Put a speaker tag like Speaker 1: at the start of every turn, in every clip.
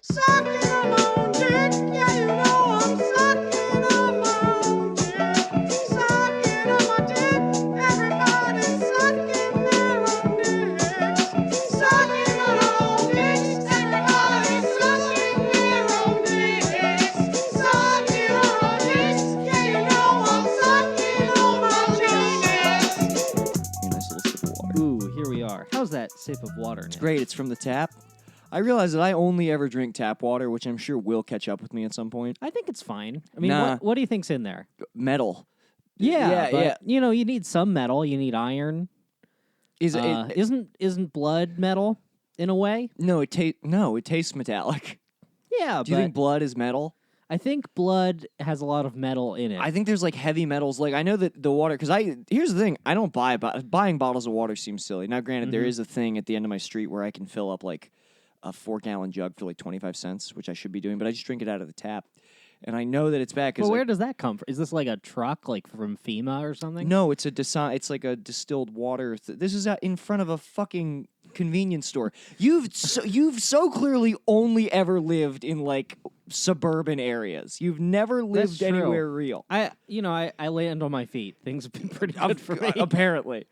Speaker 1: Sucking on my own dick. Yeah, you know I'm sucking on my own dick. Sucking on my dick. Everybody's sucking their own dicks. Sucking on our own dicks. Everybody's sucking their own dicks. Sucking on our dicks. Yeah, you know I'm sucking on my dicks.
Speaker 2: A nice little sip of water.
Speaker 3: Ooh, here we are. How's that sip of water?
Speaker 2: It's great. It's from the tap. I realize that I only ever drink tap water, which I'm sure will catch up with me at some point.
Speaker 3: I think it's fine. I mean,
Speaker 2: Nah.
Speaker 3: what do you think's in there?
Speaker 2: Metal.
Speaker 3: Yeah, but,
Speaker 2: yeah.
Speaker 3: you know, you need some metal. You need iron.
Speaker 2: Is
Speaker 3: Isn't blood metal in a way?
Speaker 2: No, it tastes metallic.
Speaker 3: Yeah,
Speaker 2: Do you think blood is metal?
Speaker 3: I think blood has a lot of metal in it.
Speaker 2: I think there's like heavy metals. Like I know that the water, because here's the thing, I don't buying bottles of water seems silly. Now, granted, there is a thing at the end of my street where I can fill up like a 4-gallon jug for like 25 cents, which I should be doing, but I just drink it out of the tap. And I know that it's bad because
Speaker 3: But where does that come from? Is this like a truck, like from FEMA or something?
Speaker 2: no, it's like a distilled water. This is out in front of a fucking convenience store. You've so clearly only ever lived in like suburban areas. You've never lived
Speaker 3: true.
Speaker 2: anywhere real.
Speaker 3: I land on my feet. Things have been pretty good for me.
Speaker 2: Apparently.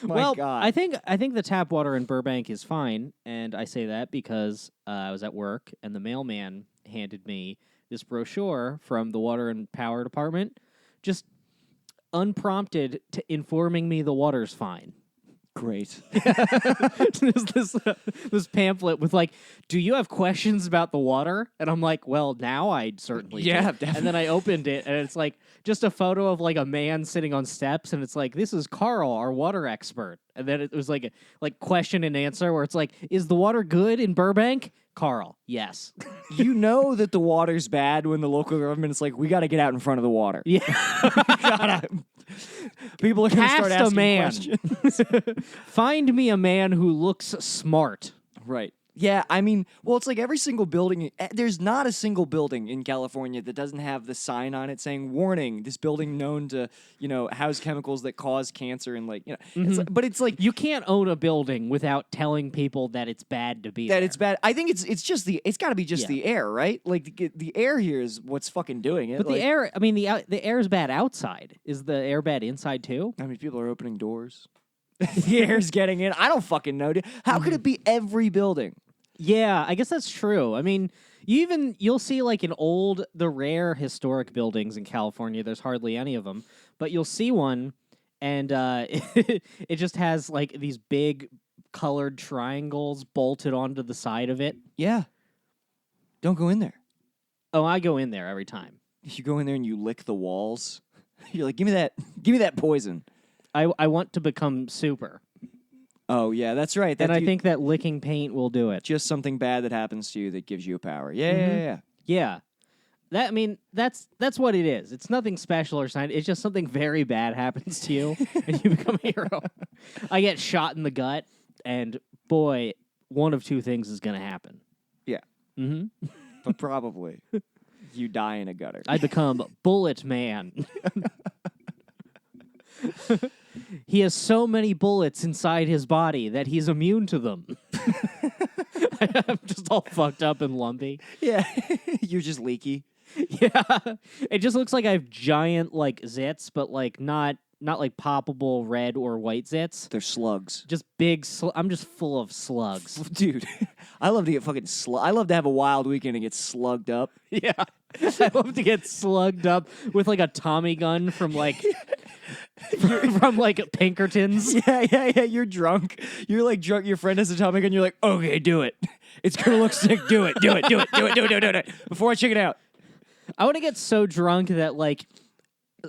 Speaker 3: Well,
Speaker 2: God.
Speaker 3: I think the tap water in Burbank is fine, and I say that because I was at work and the mailman handed me this brochure from the water and power department, just unprompted, to informing me the water's fine.
Speaker 2: Great.
Speaker 3: There's this pamphlet with like, do you have questions about the water? And I'm like, well, now I certainly do.
Speaker 2: Yeah, definitely.
Speaker 3: And then I opened it, and it's like just a photo of like a man sitting on steps, and it's like, this is Carl, our water expert. And then it was like question and answer where it's like, is the water good in Burbank? Carl, yes.
Speaker 2: You know that the water's bad when the local government is like, we got to get out in front of the water.
Speaker 3: Yeah.
Speaker 2: People are going to
Speaker 3: Cast
Speaker 2: start
Speaker 3: a
Speaker 2: asking
Speaker 3: man.
Speaker 2: questions.
Speaker 3: Find me a man who looks smart.
Speaker 2: Right. Yeah, I mean, well, it's like every single building. There's not a single building in California that doesn't have the sign on it saying, warning, this building known to, house chemicals that cause cancer and it's like, but it's like,
Speaker 3: You can't own a building without telling people that it's bad to be
Speaker 2: that
Speaker 3: there.
Speaker 2: it's bad. I think it's got to be just the air, right? Like the air here is what's fucking doing it.
Speaker 3: But the air, I mean, the air's bad outside. Is the air bad inside too?
Speaker 2: I mean, people are opening doors. The air's getting in. I don't fucking know, dude. How could it be every building?
Speaker 3: Yeah, I guess that's true. I mean, you'll see like the rare historic buildings in California. There's hardly any of them, but you'll see one, and it just has like these big colored triangles bolted onto the side of it.
Speaker 2: Yeah. Don't go in there.
Speaker 3: Oh, I go in there every time.
Speaker 2: You go in there and you lick the walls. You're like, give me that poison.
Speaker 3: I want to become super.
Speaker 2: Oh yeah, that's right.
Speaker 3: And I think that licking paint will do it.
Speaker 2: Just something bad that happens to you that gives you a power. Yeah.
Speaker 3: Yeah. That's what it is. It's nothing special or something. It's just something very bad happens to you and you become a hero. I get shot in the gut, and boy, one of two things is going to happen.
Speaker 2: Yeah.
Speaker 3: Mm-hmm.
Speaker 2: But probably you die in a gutter.
Speaker 3: I become Bullet Man. He has so many bullets inside his body that he's immune to them. I'm just all fucked up and lumpy.
Speaker 2: Yeah. You're just leaky.
Speaker 3: Yeah. It just looks like I have giant like zits, but like not like poppable red or white zits.
Speaker 2: They're slugs.
Speaker 3: Just big I'm just full of slugs.
Speaker 2: Dude, I love to get fucking I love to have a wild weekend and get slugged up.
Speaker 3: Yeah. I love to get slugged up with like a Tommy gun from like from like Pinkertons.
Speaker 2: Yeah. You're drunk. You're like drunk. Your friend has a Tommy gun. You're like, okay, do it. It's gonna look sick. Do it. Before I check it out.
Speaker 3: I want to get so drunk that like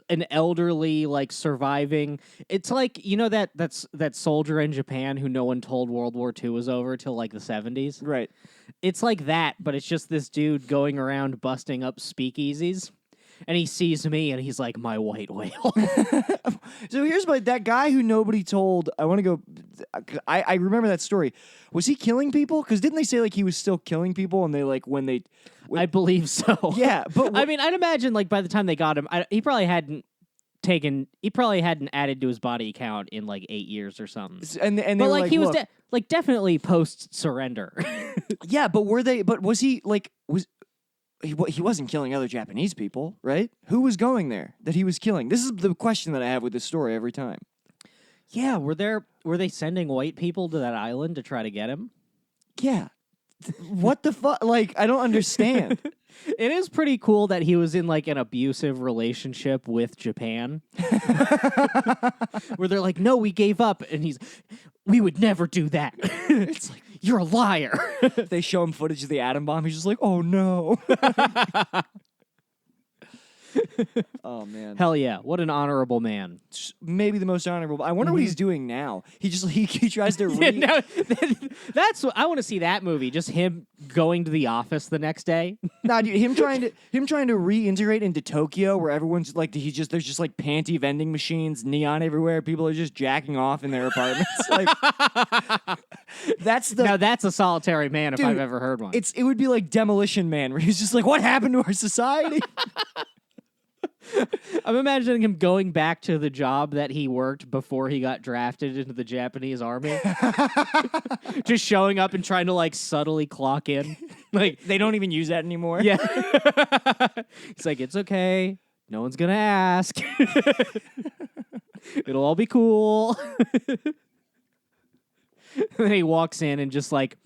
Speaker 3: an elderly like surviving. It's like that soldier in Japan who no one told World War II was over till like the 70s.
Speaker 2: Right.
Speaker 3: It's like that, but it's just this dude going around busting up speakeasies. And he sees me, and he's like, my white whale.
Speaker 2: So here's that guy who nobody told. I want to go. I remember that story. Was he killing people? Because didn't they say like he was still killing people? And they like when
Speaker 3: I believe so.
Speaker 2: Yeah, but
Speaker 3: I mean, I'd imagine like by the time they got him, he probably hadn't he probably hadn't added to his body count in like 8 years or something.
Speaker 2: And they
Speaker 3: But
Speaker 2: were
Speaker 3: like he was
Speaker 2: "Look."
Speaker 3: definitely post surrender.
Speaker 2: Yeah, but was he like he wasn't killing other Japanese people, right? Who was going there that he was killing? This is the question that I have with this story every time.
Speaker 3: Yeah, were they sending white people to that island to try to get him?
Speaker 2: Yeah. What the fuck? Like, I don't understand.
Speaker 3: It is pretty cool that he was in like an abusive relationship with Japan. Where they're like, "No, we gave up." And we would never do that. It's like, you're a liar.
Speaker 2: They show him footage of the atom bomb. He's just like, "Oh no." Oh man.
Speaker 3: Hell yeah, what an honorable man.
Speaker 2: Maybe the most honorable. I wonder what he's doing now. He tries to
Speaker 3: Yeah, no, that's what I want to see, that movie. Just him going to the office the next day.
Speaker 2: Nah, dude, him trying to reintegrate into Tokyo, where everyone's like, there's just like panty vending machines, neon everywhere. People are just jacking off in their apartments. Like,
Speaker 3: Now that's a solitary man if
Speaker 2: Dude,
Speaker 3: I've ever heard one.
Speaker 2: it would be like Demolition Man, where he's just like, what happened to our society?
Speaker 3: I'm imagining him going back to the job that he worked before he got drafted into the Japanese army. Just showing up and trying to like subtly clock in. Like,
Speaker 2: They don't even use that anymore.
Speaker 3: yeah. It's like, it's okay. No one's gonna ask. It'll all be cool. Then he walks in and just like,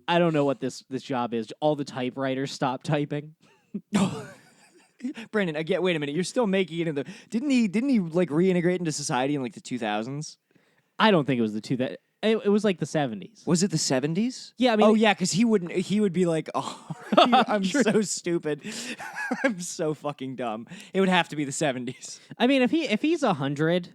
Speaker 3: I don't know what this job is. All the typewriters stop typing.
Speaker 2: Brandon, again, wait a minute. You're still making it in the. Didn't he like reintegrate into society in like the 2000s?
Speaker 3: I don't think it was it was like the 70s.
Speaker 2: Was it the 70s?
Speaker 3: Yeah, I mean,
Speaker 2: Oh yeah, because he would be like, oh, I'm so stupid. I'm so fucking dumb. It would have to be the 70s.
Speaker 3: I mean, if he's 100,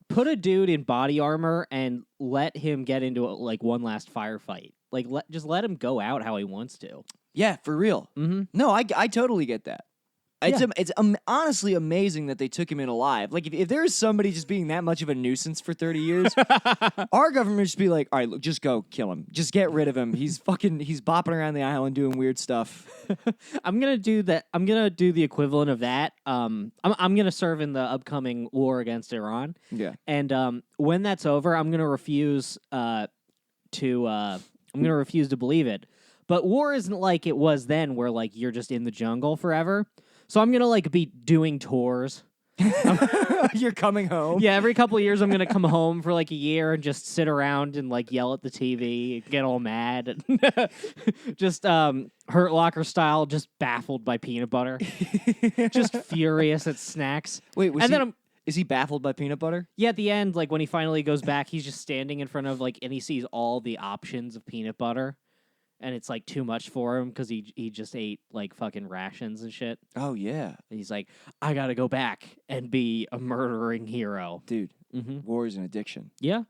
Speaker 3: put a dude in body armor and let him get into like one last firefight. Like, just let him go out how he wants to.
Speaker 2: Yeah, for real.
Speaker 3: Mm-hmm.
Speaker 2: No, I totally get that.
Speaker 3: Yeah.
Speaker 2: It's honestly amazing that they took him in alive. Like, if there is somebody just being that much of a nuisance for 30 years, our government would just be like, all right, look, just go kill him. Just get rid of him. He's bopping around the island doing weird stuff.
Speaker 3: I'm gonna do that. I'm gonna do the equivalent of that. I'm gonna serve in the upcoming war against Iran.
Speaker 2: Yeah.
Speaker 3: And when that's over, I'm gonna refuse to believe it. But war isn't like it was then, where like you're just in the jungle forever. So I'm gonna like be doing tours.
Speaker 2: You're coming home.
Speaker 3: Yeah, every couple of years I'm gonna come home for like a year and just sit around and like yell at the TV, get all mad, just Hurt Locker style, just baffled by peanut butter, just furious at snacks.
Speaker 2: Wait,
Speaker 3: then
Speaker 2: is he baffled by peanut butter?
Speaker 3: yeah, at the end, like when he finally goes back, he's just standing in front of like, and he sees all the options of peanut butter. And it's like too much for him because he just ate like fucking rations and shit.
Speaker 2: Oh yeah,
Speaker 3: And he's like, I gotta go back and be a murdering hero.
Speaker 2: dude.
Speaker 3: Mm-hmm.
Speaker 2: War is an addiction,
Speaker 3: Yeah,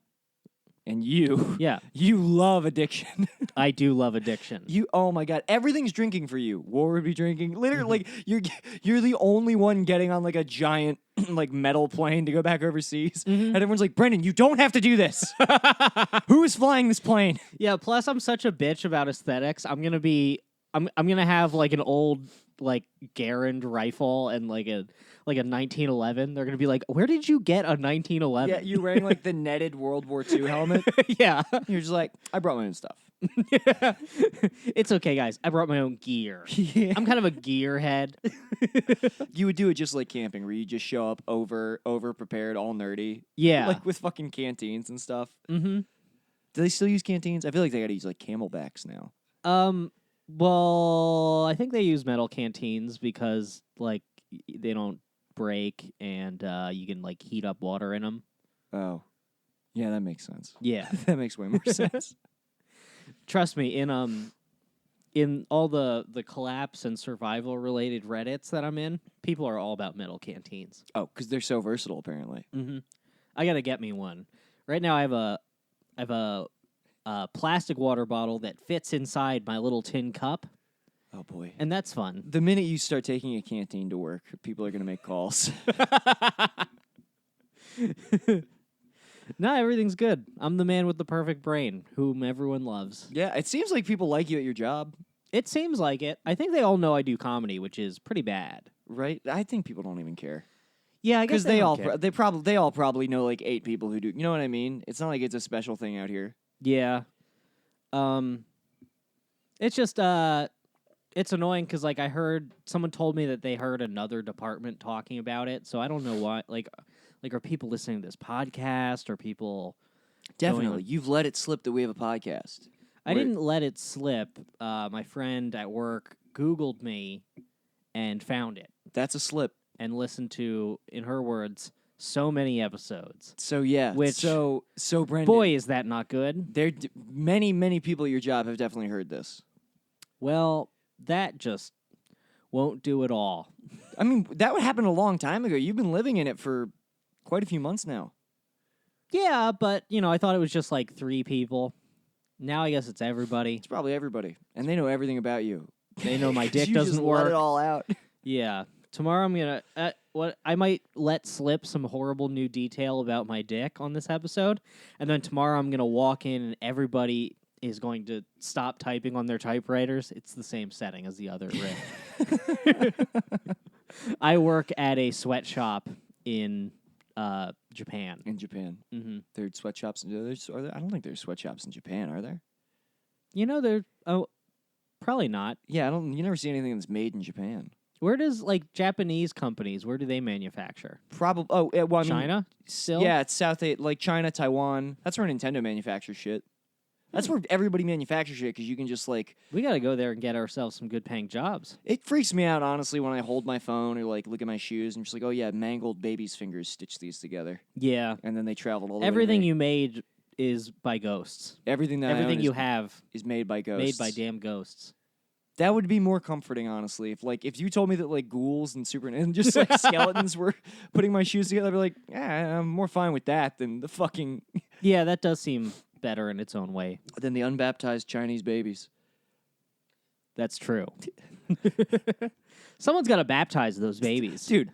Speaker 2: and you
Speaker 3: yeah,
Speaker 2: you love addiction.
Speaker 3: I do love addiction.
Speaker 2: Oh my god, everything's drinking for you. War would be drinking. Literally, like you're the only one getting on like a giant like metal plane to go back overseas, and everyone's like, Brendan, you don't have to do this. Who is flying this plane?
Speaker 3: Yeah. Plus, I'm such a bitch about aesthetics. I'm gonna have like an old like Garand rifle and like a 1911. They're gonna be like, where did you get a 1911?
Speaker 2: Yeah, you wearing like the netted World War II helmet.
Speaker 3: Yeah.
Speaker 2: You're just like, I brought my own stuff.
Speaker 3: It's okay, guys. I brought my own gear.
Speaker 2: Yeah.
Speaker 3: I'm kind of a gearhead.
Speaker 2: You would do it just like camping, where you just show up over prepared, all nerdy.
Speaker 3: Yeah.
Speaker 2: Like with fucking canteens and stuff.
Speaker 3: Mm-hmm.
Speaker 2: Do they still use canteens? I feel like they gotta use like Camelbacks now.
Speaker 3: Well, I think they use metal canteens because like they don't break and you can like heat up water in them.
Speaker 2: Oh. Yeah, that makes sense.
Speaker 3: Yeah.
Speaker 2: That makes way more sense.
Speaker 3: Trust me, in all the collapse and survival related Reddits that I'm in, people are all about metal canteens.
Speaker 2: Oh, because they're so versatile, apparently.
Speaker 3: Mm-hmm. I gotta get me one. Right now, I have a plastic water bottle that fits inside my little tin cup,
Speaker 2: Oh boy.
Speaker 3: and that's fun.
Speaker 2: The minute you start taking a canteen to work, people are gonna make calls.
Speaker 3: No, everything's good. I'm the man with the perfect brain, whom everyone loves.
Speaker 2: Yeah, it seems like people like you at your job,
Speaker 3: It seems like it. I think they all know I do comedy, which is pretty bad.
Speaker 2: right? I think people don't even care.
Speaker 3: Yeah, I guess
Speaker 2: because they all
Speaker 3: don't care.
Speaker 2: they all probably know like 8 people who do. You know what I mean? It's not like it's a special thing out here.
Speaker 3: Yeah. It's just it's annoying because like I heard someone told me that they heard another department talking about it, so I don't know why. Like are people listening to this podcast? Or people?
Speaker 2: Definitely, you've let it slip that we have a podcast.
Speaker 3: I didn't let it slip. My friend at work Googled me and found it
Speaker 2: That's a slip.
Speaker 3: and listened to, in her words, so many episodes.
Speaker 2: So yeah,
Speaker 3: Which-
Speaker 2: so Brendan,
Speaker 3: Boy, is that not good.
Speaker 2: Many people at your job have definitely heard this.
Speaker 3: Well, that just won't do it all.
Speaker 2: I mean, that would happen a long time ago. You've been living in it for quite a few months now.
Speaker 3: Yeah, but, I thought it was just like 3 people. Now I guess it's everybody.
Speaker 2: It's probably everybody, and they know everything about you.
Speaker 3: They know my dick
Speaker 2: You
Speaker 3: doesn't
Speaker 2: just
Speaker 3: work.
Speaker 2: Let it all out.
Speaker 3: Yeah. Tomorrow I'm going to I might let slip some horrible new detail about my dick on this episode, and then tomorrow I'm going to walk in and everybody is going to stop typing on their typewriters. It's the same setting as the other rig. I work at a sweatshop in Japan.
Speaker 2: In Japan, there are sweatshops. Are there? I don't think there's sweatshops in Japan, are there?
Speaker 3: Probably not.
Speaker 2: Yeah, I don't. You never see anything that's made in Japan.
Speaker 3: Where does Japanese companies? Where do they manufacture?
Speaker 2: Probably. Oh, well, I mean,
Speaker 3: China still.
Speaker 2: Yeah, it's like China, Taiwan. That's where Nintendo manufactures shit. That's where everybody manufactures shit because you can just like.
Speaker 3: We got to go there and get ourselves some good paying jobs.
Speaker 2: It freaks me out honestly when I hold my phone or like look at my shoes and just like, oh yeah, mangled baby's fingers stitched these together,
Speaker 3: Yeah.
Speaker 2: and then they traveled all the
Speaker 3: Everything
Speaker 2: way. To
Speaker 3: you made is by ghosts.
Speaker 2: everything that I
Speaker 3: Everything
Speaker 2: own
Speaker 3: you
Speaker 2: is,
Speaker 3: have
Speaker 2: is made by ghosts.
Speaker 3: made by damn ghosts.
Speaker 2: That would be more comforting, honestly. If you told me that like ghouls and and just like skeletons were putting my shoes together, I'd be like, yeah, I'm more fine with that than the fucking
Speaker 3: Yeah, that does seem better in its own way.
Speaker 2: than the unbaptized Chinese babies.
Speaker 3: That's true. Someone's got to baptize those babies.
Speaker 2: Dude,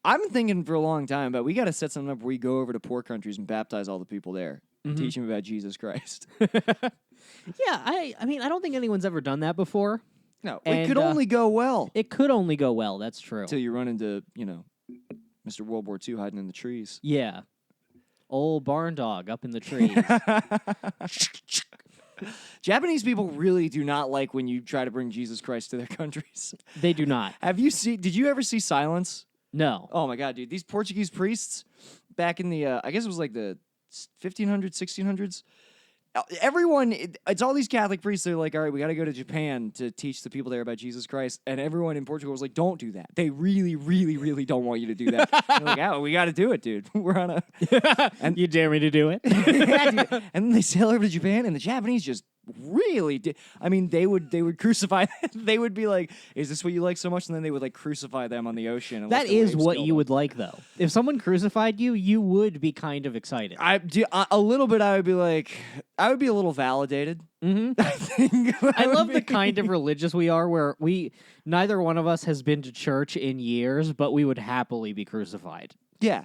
Speaker 2: I've been thinking for a long time about we got to set something up where we go over to poor countries and baptize all the people there and teach them about Jesus Christ.
Speaker 3: Yeah, I mean, I don't think anyone's ever done that before.
Speaker 2: No, it
Speaker 3: And,
Speaker 2: could only go well
Speaker 3: It could only go well. That's true.
Speaker 2: until you run into, Mr. World War II hiding in the trees.
Speaker 3: Yeah. Old barn dog up in the trees.
Speaker 2: Japanese people really do not like when you try to bring Jesus Christ to their countries.
Speaker 3: They do not.
Speaker 2: Did you ever see Silence?
Speaker 3: No.
Speaker 2: Oh my God, dude. These Portuguese priests back in the, I guess it was like the 1500s, 1600s. Everyone, it's all these Catholic priests. They're like, all right, we got to go to Japan to teach the people there about Jesus Christ. And everyone in Portugal was like, don't do that. They really, really, really don't want you to do that. They're like, oh, we got to do it, dude. We're on a...
Speaker 3: And you dare me to do it?
Speaker 2: Yeah, dude. And then they sail over to Japan, and the Japanese just really did. I mean, they would crucify. They would be like, "Is this what you like so much?" And then they would like crucify them on the ocean. And
Speaker 3: That
Speaker 2: let the
Speaker 3: is
Speaker 2: waves
Speaker 3: what
Speaker 2: kill
Speaker 3: you
Speaker 2: them.
Speaker 3: would like, though. If someone crucified you, you would be kind of excited.
Speaker 2: A little bit. I would be like, I would be a little validated.
Speaker 3: Mm-hmm.
Speaker 2: I think.
Speaker 3: I love
Speaker 2: would
Speaker 3: the
Speaker 2: be.
Speaker 3: kind of religious we are, where neither one of us has been to church in years, but we would happily be crucified.
Speaker 2: Yeah.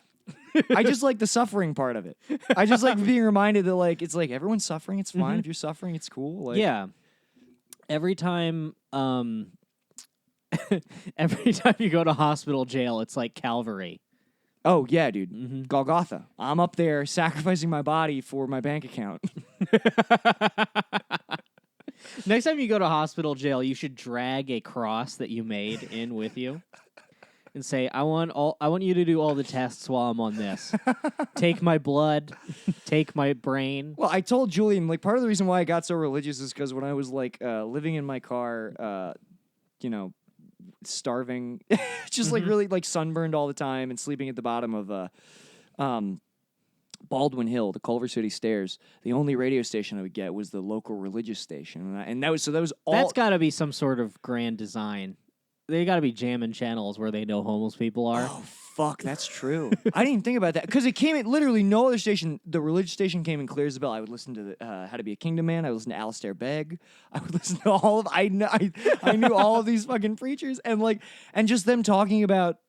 Speaker 2: I just like the suffering part of it. I just like being reminded that like it's like everyone's suffering. It's fine if you're suffering. It's cool. Like,
Speaker 3: Yeah. Every time, every time you go to hospital jail, it's like Calvary.
Speaker 2: Oh yeah, dude.
Speaker 3: Mm-hmm.
Speaker 2: Golgotha. I'm up there sacrificing my body for my bank account.
Speaker 3: Next time you go to hospital jail, you should drag a cross that you made in with you. And say, I want you to do all the tests while I'm on this. Take my blood, take my brain.
Speaker 2: Well, I told Julian, like, part of the reason why I got so religious is because when I was, like, living in my car, starving, just, like, really, like, sunburned all the time and sleeping at the bottom of Baldwin Hill, the Culver City Stairs, the only radio station I would get was the local religious station. And that was all...
Speaker 3: That's got to be some sort of grand design. They got to be jamming channels where they know homeless people are.
Speaker 2: Oh, fuck, that's true. I didn't even think about that. Because literally no other station, the religious station came in Clearsville. I would listen to How to Be a Kingdom Man. I would listen to Alistair Begg. I would listen to all of, I knew all of these fucking preachers. And just them talking about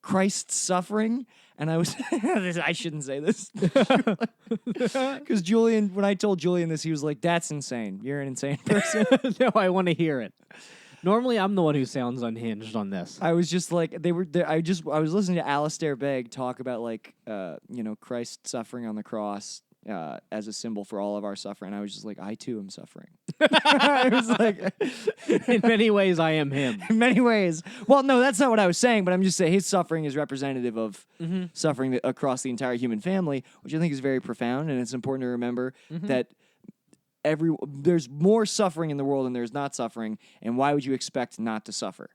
Speaker 2: Christ's suffering. And I was, I shouldn't say this. Because Julian, when I told Julian this, he was like, that's insane. You're an insane person.
Speaker 3: No, I want to hear it. Normally, I'm the one who sounds unhinged on this.
Speaker 2: I was just like they were. I was listening to Alistair Begg talk about like Christ suffering on the cross as a symbol for all of our suffering. I was just like, I too am suffering. I was like,
Speaker 3: In many ways, I am him.
Speaker 2: in many ways. Well, no, that's not what I was saying. But I'm just saying his suffering is representative of suffering across the entire human family, which I think is very profound, and it's important to remember that. There's more suffering in the world than there's not suffering, and why would you expect not to suffer?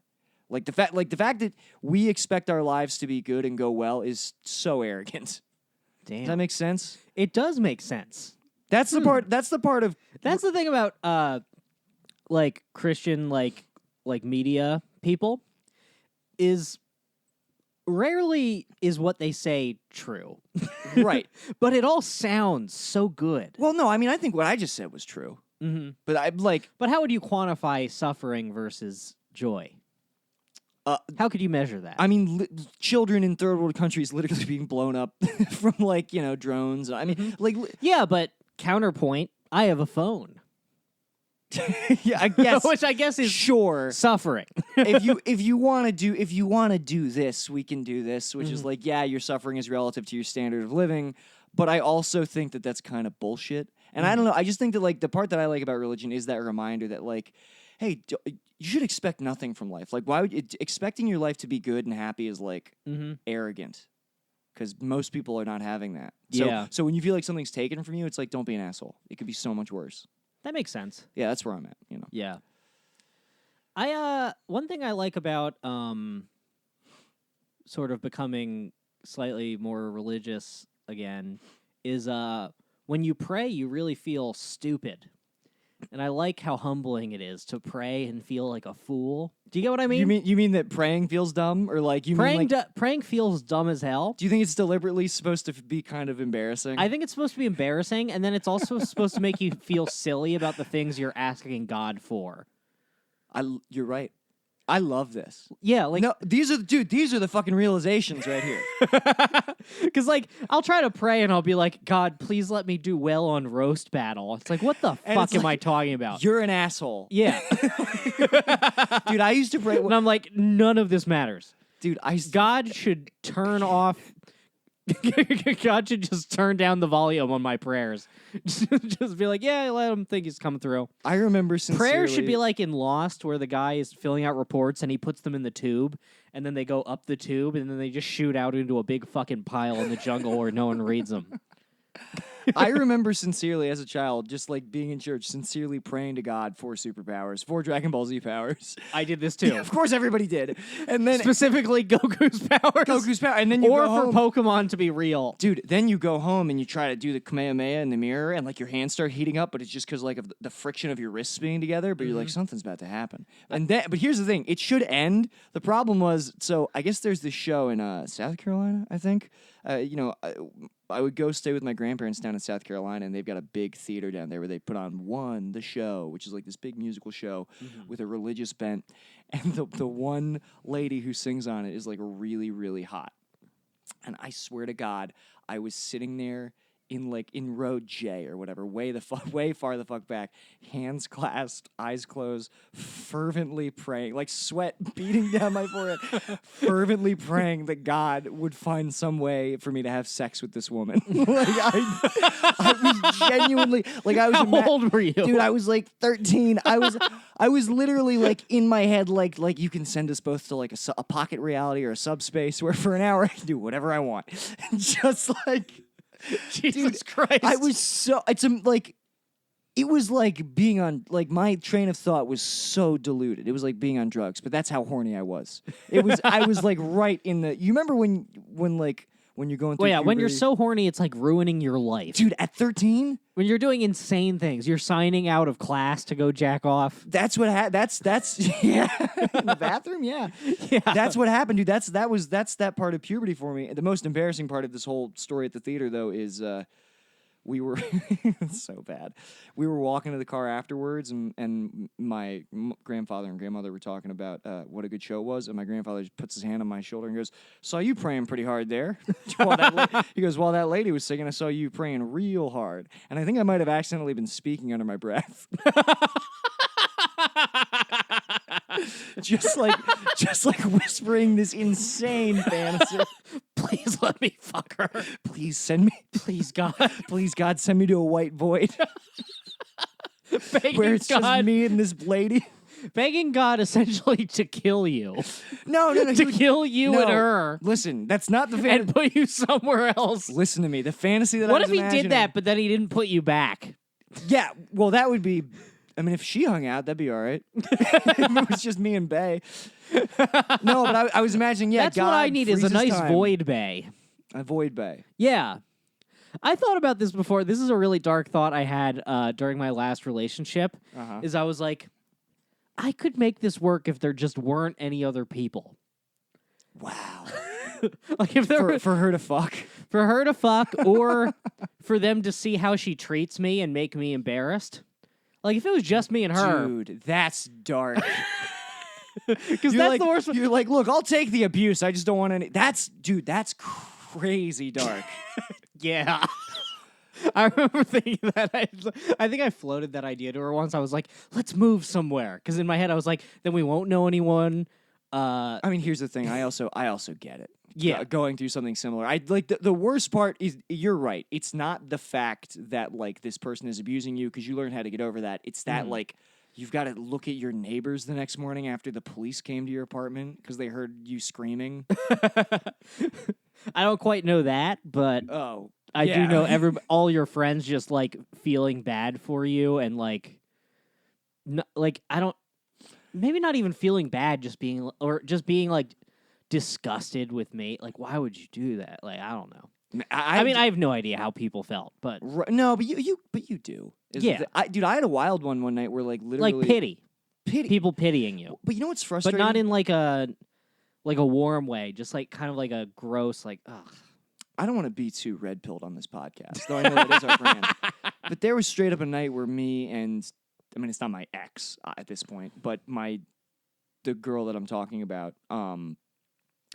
Speaker 2: Like the fact that we expect our lives to be good and go well is so arrogant.
Speaker 3: Damn.
Speaker 2: Does that make sense?
Speaker 3: It does make sense.
Speaker 2: That's the part. That's the part of.
Speaker 3: That's the thing about like Christian like media people is rarely is what they say true.
Speaker 2: Right.
Speaker 3: But it all sounds so good.
Speaker 2: Well, no, I mean, I think what I just said was true.
Speaker 3: Mm-hmm.
Speaker 2: But I'm like,
Speaker 3: But how would you quantify suffering versus joy? How could you measure that?
Speaker 2: I mean, children in third world countries literally being blown up from like drones. I mean,
Speaker 3: yeah, but counterpoint, I have a phone.
Speaker 2: yeah, I guess
Speaker 3: Which I guess is
Speaker 2: sure.
Speaker 3: suffering.
Speaker 2: if you want to do this, we can do this, which is like, yeah, your suffering is relative to your standard of living, but I also think that that's kind of bullshit. And I don't know, I just think that like the part that I like about religion is that reminder that like, hey, you should expect nothing from life. Like, why would expecting your life to be good and happy is like arrogant, because most people are not having that. So,
Speaker 3: Yeah.
Speaker 2: So when you feel like something's taken from you, it's like, don't be an asshole. It could be so much worse.
Speaker 3: That makes sense.
Speaker 2: Yeah, that's where I'm at.
Speaker 3: Yeah. One thing I like about sort of becoming slightly more religious again is when you pray, you really feel stupid. And I like how humbling it is to pray and feel like a fool. Do you get what I mean?
Speaker 2: You mean that praying feels dumb, or like you
Speaker 3: praying
Speaker 2: mean like
Speaker 3: praying feels dumb as hell.
Speaker 2: do you think it's deliberately supposed to be kind of embarrassing?
Speaker 3: I think it's supposed to be embarrassing, and then it's also supposed to make you feel silly about the things you're asking God for.
Speaker 2: You're right. I love this.
Speaker 3: Yeah, like
Speaker 2: No, these are the fucking realizations right here.
Speaker 3: because like I'll try to pray and I'll be like, God, please let me do well on roast battle. It's like, what the
Speaker 2: And
Speaker 3: fuck
Speaker 2: it's
Speaker 3: am
Speaker 2: like,
Speaker 3: I talking about?
Speaker 2: You're an asshole.
Speaker 3: Yeah,
Speaker 2: Dude, I used to pray.
Speaker 3: and I'm like, none of this matters.
Speaker 2: Dude,
Speaker 3: God should turn off. God should just turn down the volume on my prayers. Just be like, yeah, let him think he's coming through.
Speaker 2: I remember sincerely.
Speaker 3: Prayer should be like in Lost, where the guy is filling out reports and he puts them in the tube, and then they go up the tube, and then they just shoot out into a big fucking pile in the jungle where no one reads them.
Speaker 2: I remember sincerely as a child, just like being in church, sincerely praying to God for superpowers, for Dragon Ball Z powers.
Speaker 3: I did this too.
Speaker 2: Of course, everybody did. And then
Speaker 3: Specifically Goku's powers.
Speaker 2: And then you
Speaker 3: or
Speaker 2: go
Speaker 3: for
Speaker 2: home.
Speaker 3: Pokemon to be real.
Speaker 2: Dude, then you go home and you try to do the Kamehameha in the mirror, and like your hands start heating up, but it's just because like of the friction of your wrists being together. But you're like, something's about to happen. And then, but here's the thing: it should end. The problem was, so I guess there's this show in South Carolina, I think. I would go stay with my grandparents down in South Carolina, and they've got a big theater down there where they put on the show, which is like this big musical show with a religious bent, and the one lady who sings on it is like really, really hot. And I swear to God, I was sitting there in row J or whatever, way far the fuck back, hands clasped, eyes closed, fervently praying, like sweat beating down my forehead, fervently praying that God would find some way for me to have sex with this woman. Like I was genuinely like I was.
Speaker 3: How old were you,
Speaker 2: dude? I was like 13. I was literally like in my head, like you can send us both to like a pocket reality or a subspace where for an hour I can do whatever I want, just like.
Speaker 3: Jesus Christ.
Speaker 2: I was so it was like being on like my train of thought was so diluted. It was like being on drugs, but that's how horny I was. I was like right in the. You remember when you're going through
Speaker 3: when you're
Speaker 2: puberty?
Speaker 3: so horny, it's like ruining your life.
Speaker 2: Dude, at 13?
Speaker 3: When you're doing insane things, you're signing out of class to go jack off.
Speaker 2: That's what that's yeah. In the bathroom, yeah.
Speaker 3: Yeah.
Speaker 2: That's what happened, dude. That's that part of puberty for me. The most embarrassing part of this whole story at the theater though is we were it's so bad. We were walking to the car afterwards, and my grandfather and grandmother were talking about what a good show was, and my grandfather just puts his hand on my shoulder and goes, "Saw you praying pretty hard there." He goes, "While that lady was singing, I saw you praying real hard," and I think I might have accidentally been speaking under my breath. just like whispering this insane fantasy.
Speaker 3: Please let me fuck her.
Speaker 2: Please send me.
Speaker 3: Please, God.
Speaker 2: Please, God, send me to a white void
Speaker 3: Begging
Speaker 2: where it's
Speaker 3: God,
Speaker 2: just me and this lady.
Speaker 3: begging God essentially to kill you.
Speaker 2: No.
Speaker 3: To kill you and her
Speaker 2: Listen, that's not the
Speaker 3: and
Speaker 2: fantasy.
Speaker 3: put you somewhere else.
Speaker 2: Listen to me. The fantasy that
Speaker 3: What
Speaker 2: I
Speaker 3: if
Speaker 2: was
Speaker 3: he
Speaker 2: imagining,
Speaker 3: did that, but then he didn't put you back?
Speaker 2: Yeah, well, that would be. I mean, if she hung out, that'd be all right. If it was just me and Bae. No, but I was imagining. Yeah,
Speaker 3: That's
Speaker 2: God
Speaker 3: what I need is a
Speaker 2: freezes
Speaker 3: nice
Speaker 2: time.
Speaker 3: Void Bae.
Speaker 2: A Void Bae.
Speaker 3: Yeah. I thought about this before. This is a really dark thought I had during my last relationship.
Speaker 2: Uh-huh.
Speaker 3: Is I was like, I could make this work if there just weren't any other people.
Speaker 2: Wow.
Speaker 3: Like if there
Speaker 2: For her to fuck.
Speaker 3: for her to fuck or for them to see how she treats me and make me embarrassed. Like if it was just me and her,
Speaker 2: Dude, that's dark.
Speaker 3: because that's the worst.
Speaker 2: You're like, look, I'll take the abuse. I just don't want any. That's crazy dark.
Speaker 3: Yeah. I remember thinking that. I think I floated that idea to her once. I was like, let's move somewhere. Because in my head, I was like, then we won't know anyone.
Speaker 2: I mean, here's the thing. I also get it.
Speaker 3: Yeah.
Speaker 2: Going through something similar. I like the worst part is you're right. It's not the fact that like this person is abusing you because you learn how to get over that. It's that like you've got to look at your neighbors the next morning after the police came to your apartment because they heard you screaming.
Speaker 3: I don't quite know that, but
Speaker 2: Oh,
Speaker 3: I do know all your friends just like feeling bad for you and like, I don't, maybe not even feeling bad, just being like disgusted with me. Like, why would you do that? Like, I don't know. I mean, I have no idea how people felt, but
Speaker 2: no, but you do.
Speaker 3: Yeah.
Speaker 2: I had a wild one night where like literally
Speaker 3: like pity,
Speaker 2: pity.
Speaker 3: people pitying you,
Speaker 2: But you know what's
Speaker 3: but
Speaker 2: frustrating?
Speaker 3: not in like a warm way, just like kind of like a gross, like, ugh.
Speaker 2: I don't want to be too red-pilled on this podcast, though I know that is our brand. But there was straight up a night where me and, I mean, it's not my ex at this point, but the girl that I'm talking about,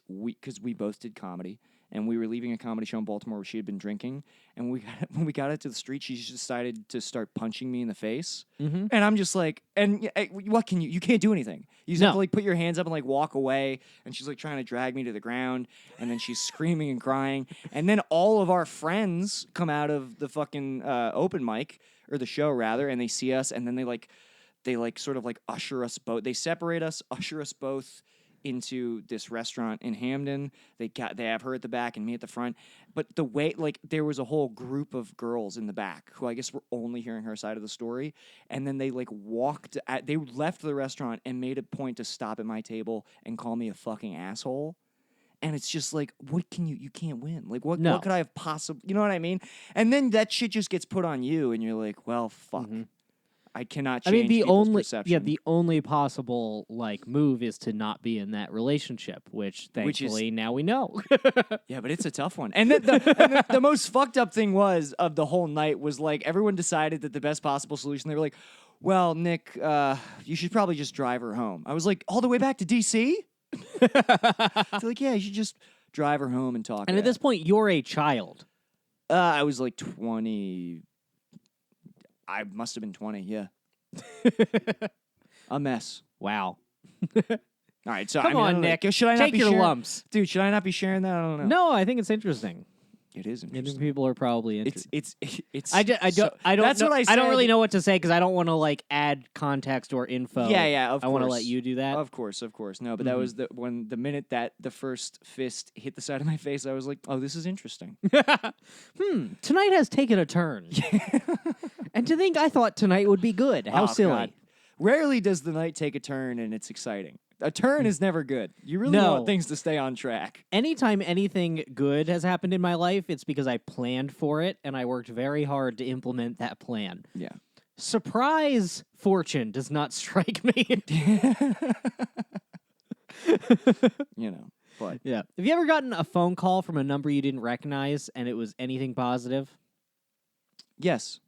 Speaker 2: because we both did comedy, and we were leaving a comedy show in Baltimore where she had been drinking, and when we got out to the street, she just decided to start punching me in the face, and I'm just like, what can you can't do anything. You just have to like put your hands up and like walk away, and she's like trying to drag me to the ground, and then she's screaming and crying, and then all of our friends come out of the fucking open mic, or the show rather, and they see us, and then they sort of like usher us both, they separate us, usher us both into this restaurant in Hamden. They have her at the back and me at the front. But the way, like, there was a whole group of girls in the back who I guess were only hearing her side of the story. And then they like they left the restaurant and made a point to stop at my table and call me a fucking asshole. And it's just like, you can't win. Like, what could I have possibly, you know what I mean? And then that shit just gets put on you, and you're like, well, fuck. Mm-hmm. I cannot change people's perception.
Speaker 3: the only possible like move is to not be in that relationship, which thankfully now we know.
Speaker 2: Yeah, but it's a tough one. And the most fucked up thing of the whole night was like everyone decided that the best possible solution, they were like, well, Nick, you should probably just drive her home. I was like, all the way back to DC? They're like, yeah, you should just drive her home and talk.
Speaker 3: And at this point, you're a child.
Speaker 2: I was like 20. I must have been 20, yeah. A mess.
Speaker 3: Wow.
Speaker 2: All right, so
Speaker 3: Come on, Nick.
Speaker 2: Should I not
Speaker 3: take
Speaker 2: be
Speaker 3: your
Speaker 2: sharing,
Speaker 3: lumps,
Speaker 2: dude? Should I not be sharing that? I don't know.
Speaker 3: No, I think it's interesting.
Speaker 2: It is
Speaker 3: I think
Speaker 2: interesting.
Speaker 3: people are probably interested.
Speaker 2: It's.
Speaker 3: I don't.
Speaker 2: That's
Speaker 3: know,
Speaker 2: what I said.
Speaker 3: I don't really know what to say because I don't want to like add context or info.
Speaker 2: Yeah. Of course.
Speaker 3: I want to let you do that.
Speaker 2: Of course. No, but that was the minute that the first fist hit the side of my face, I was like, oh, this is interesting.
Speaker 3: Tonight has taken a turn. And to think I thought tonight would be good. How silly.
Speaker 2: God. Rarely does the night take a turn, and it's exciting. A turn is never good. You really want things to stay on track.
Speaker 3: Anytime anything good has happened in my life, it's because I planned for it, and I worked very hard to implement that plan.
Speaker 2: Yeah.
Speaker 3: Surprise fortune does not strike me.
Speaker 2: But
Speaker 3: yeah. Have you ever gotten a phone call from a number you didn't recognize, and it was anything positive?
Speaker 2: Yes.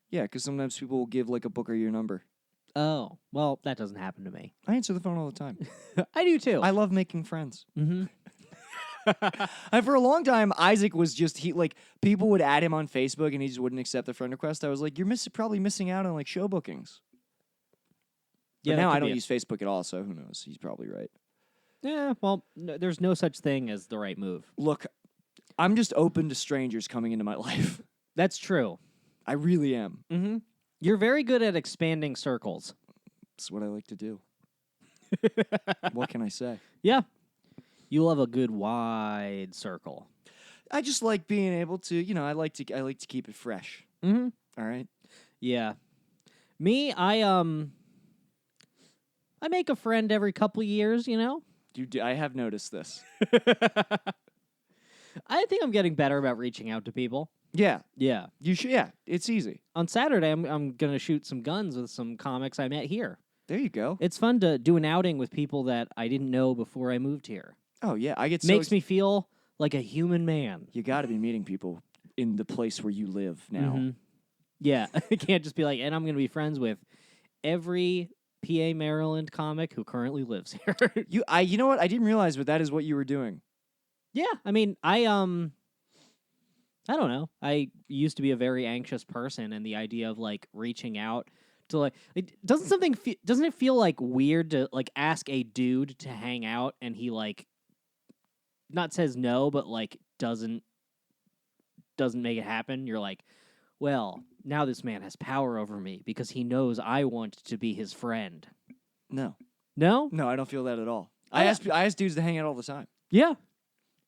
Speaker 2: Yeah, because sometimes people will give like a booker your number.
Speaker 3: Oh, well, that doesn't happen to me.
Speaker 2: I answer the phone all the time.
Speaker 3: I do too.
Speaker 2: I love making friends.
Speaker 3: Mm-hmm.
Speaker 2: And for a long time, Isaac was just people would add him on Facebook and he just wouldn't accept the friend request. I was like, you're probably missing out on like show bookings. But
Speaker 3: that
Speaker 2: now
Speaker 3: could
Speaker 2: I
Speaker 3: be
Speaker 2: don't
Speaker 3: it.
Speaker 2: use Facebook at all, so who knows? He's probably right.
Speaker 3: Yeah, well, there's no such thing as the right move.
Speaker 2: Look, I'm just open to strangers coming into my life.
Speaker 3: That's true.
Speaker 2: I really am.
Speaker 3: Mm-hmm. You're very good at expanding circles.
Speaker 2: It's what I like to do. What can I say?
Speaker 3: Yeah. You love a good wide circle.
Speaker 2: I just like being able to, I like to keep it fresh.
Speaker 3: Mm-hmm.
Speaker 2: All right.
Speaker 3: Yeah. Me, I make a friend every couple years,
Speaker 2: I have noticed this.
Speaker 3: I think I'm getting better about reaching out to people.
Speaker 2: Yeah.
Speaker 3: Yeah.
Speaker 2: You should. Yeah. It's easy.
Speaker 3: On Saturday, I'm going to shoot some guns with some comics I met here.
Speaker 2: There you go.
Speaker 3: It's fun to do an outing with people that I didn't know before I moved here.
Speaker 2: Oh yeah. I get
Speaker 3: Makes me feel like a human man.
Speaker 2: You got to be meeting people in the place where you live now.
Speaker 3: Mhm. Yeah. I can't just be like, and I'm going to be friends with every PA Maryland comic who currently lives here.
Speaker 2: You know what? I didn't realize, but that is what you were doing.
Speaker 3: Yeah, I mean, I don't know. I used to be a very anxious person, and the idea of like reaching out to doesn't it feel like weird to like ask a dude to hang out and he like not says no, but like doesn't make it happen? You're like, well, now this man has power over me because he knows I want to be his friend.
Speaker 2: No.
Speaker 3: No?
Speaker 2: No, I don't feel that at all.
Speaker 3: Oh,
Speaker 2: I
Speaker 3: yeah.
Speaker 2: ask dudes to hang out all the time.
Speaker 3: Yeah.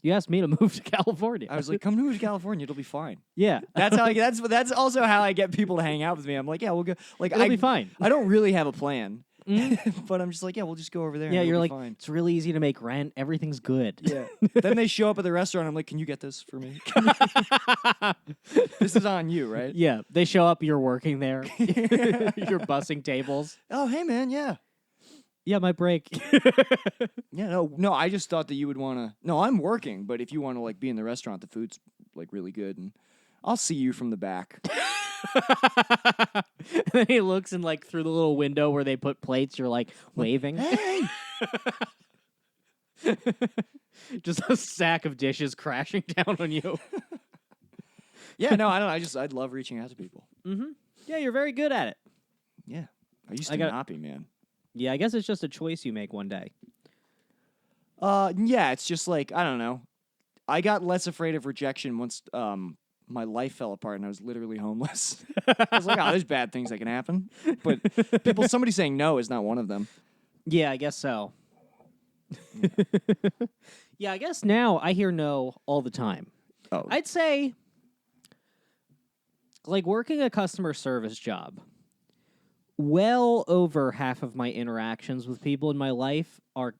Speaker 3: You asked me to move to California.
Speaker 2: I was like, come move to California, it'll be fine.
Speaker 3: yeah.
Speaker 2: That's how that's also how I get people to hang out with me. I'm like, yeah, we'll go. Like,
Speaker 3: It'll be fine.
Speaker 2: I don't really have a plan,
Speaker 3: Mhm.
Speaker 2: but I'm just like, yeah, we'll just go over there.
Speaker 3: Yeah,
Speaker 2: and
Speaker 3: you're
Speaker 2: it'll
Speaker 3: like,
Speaker 2: be fine.
Speaker 3: it's really easy to make rent. Everything's good.
Speaker 2: Yeah. Then they show up at the restaurant. I'm like, can you get this for me? This is on you, right?
Speaker 3: Yeah, they show up, you're working there. You're bussing tables.
Speaker 2: Oh, hey, man, yeah.
Speaker 3: Yeah, my break.
Speaker 2: Yeah, no, I just thought that you would want to. No, I'm working, but if you want to like be in the restaurant, the food's like really good, and I'll see you from the back.
Speaker 3: And then he looks in like through the little window where they put plates, you're like waving.
Speaker 2: Hey,
Speaker 3: Just a sack of dishes crashing down on you.
Speaker 2: yeah, no, I don't. I'd love reaching out to people.
Speaker 3: Mm-hmm. Yeah, you're very good at it.
Speaker 2: Yeah, I used to not be, man.
Speaker 3: Yeah, I guess it's just a choice you make one day.
Speaker 2: Yeah, it's just like I don't know. I got less afraid of rejection once my life fell apart and I was literally homeless. I was like, oh, there's bad things that can happen, but somebody saying no is not one of them.
Speaker 3: Yeah, I guess so. Yeah, I guess now I hear no all the time.
Speaker 2: Oh,
Speaker 3: I'd say, like, working a customer service job, well over half of my interactions with people in my life are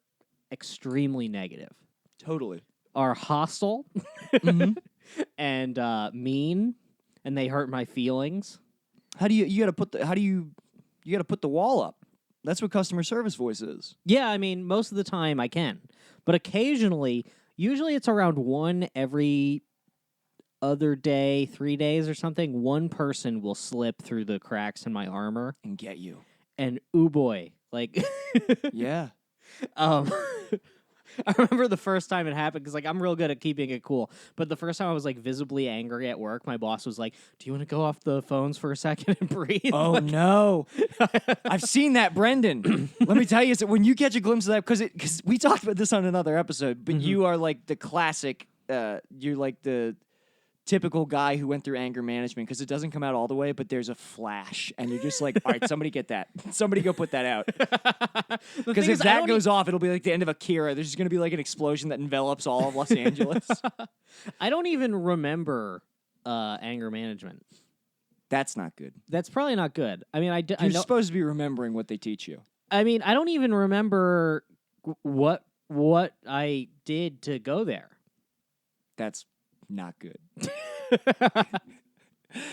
Speaker 3: extremely negative,
Speaker 2: totally.
Speaker 3: are hostile, and mean, and they hurt my feelings.
Speaker 2: How do you got to put the wall up? That's what customer service voice is.
Speaker 3: Yeah, I mean, most of the time I can. But occasionally, usually it's around one every other day, 3 days or something, one person will slip through the cracks in my armor.
Speaker 2: And get you.
Speaker 3: And ooh boy, like,
Speaker 2: Yeah.
Speaker 3: I remember the first time it happened because, like, I'm real good at keeping it cool. But the first time I was, like, visibly angry at work, my boss was like, do you want to go off the phones for a second and breathe?
Speaker 2: Oh,
Speaker 3: Like,
Speaker 2: no. I've seen that, Brendan. Let me tell you, so when you catch a glimpse of that, because we talked about this on another episode, but you are like the classic, you're like the typical guy who went through anger management because it doesn't come out all the way, but there's a flash, and you're just like, all right, somebody get that. Somebody go put that out. Because if that goes off, it'll be like the end of Akira. There's just going to be like an explosion that envelops all of Los Angeles.
Speaker 3: I don't even remember anger management.
Speaker 2: That's not good.
Speaker 3: That's probably not good. I mean, I
Speaker 2: You're
Speaker 3: know.
Speaker 2: supposed to be remembering what they teach you.
Speaker 3: I mean, I don't even remember what I did to go there.
Speaker 2: That's not good.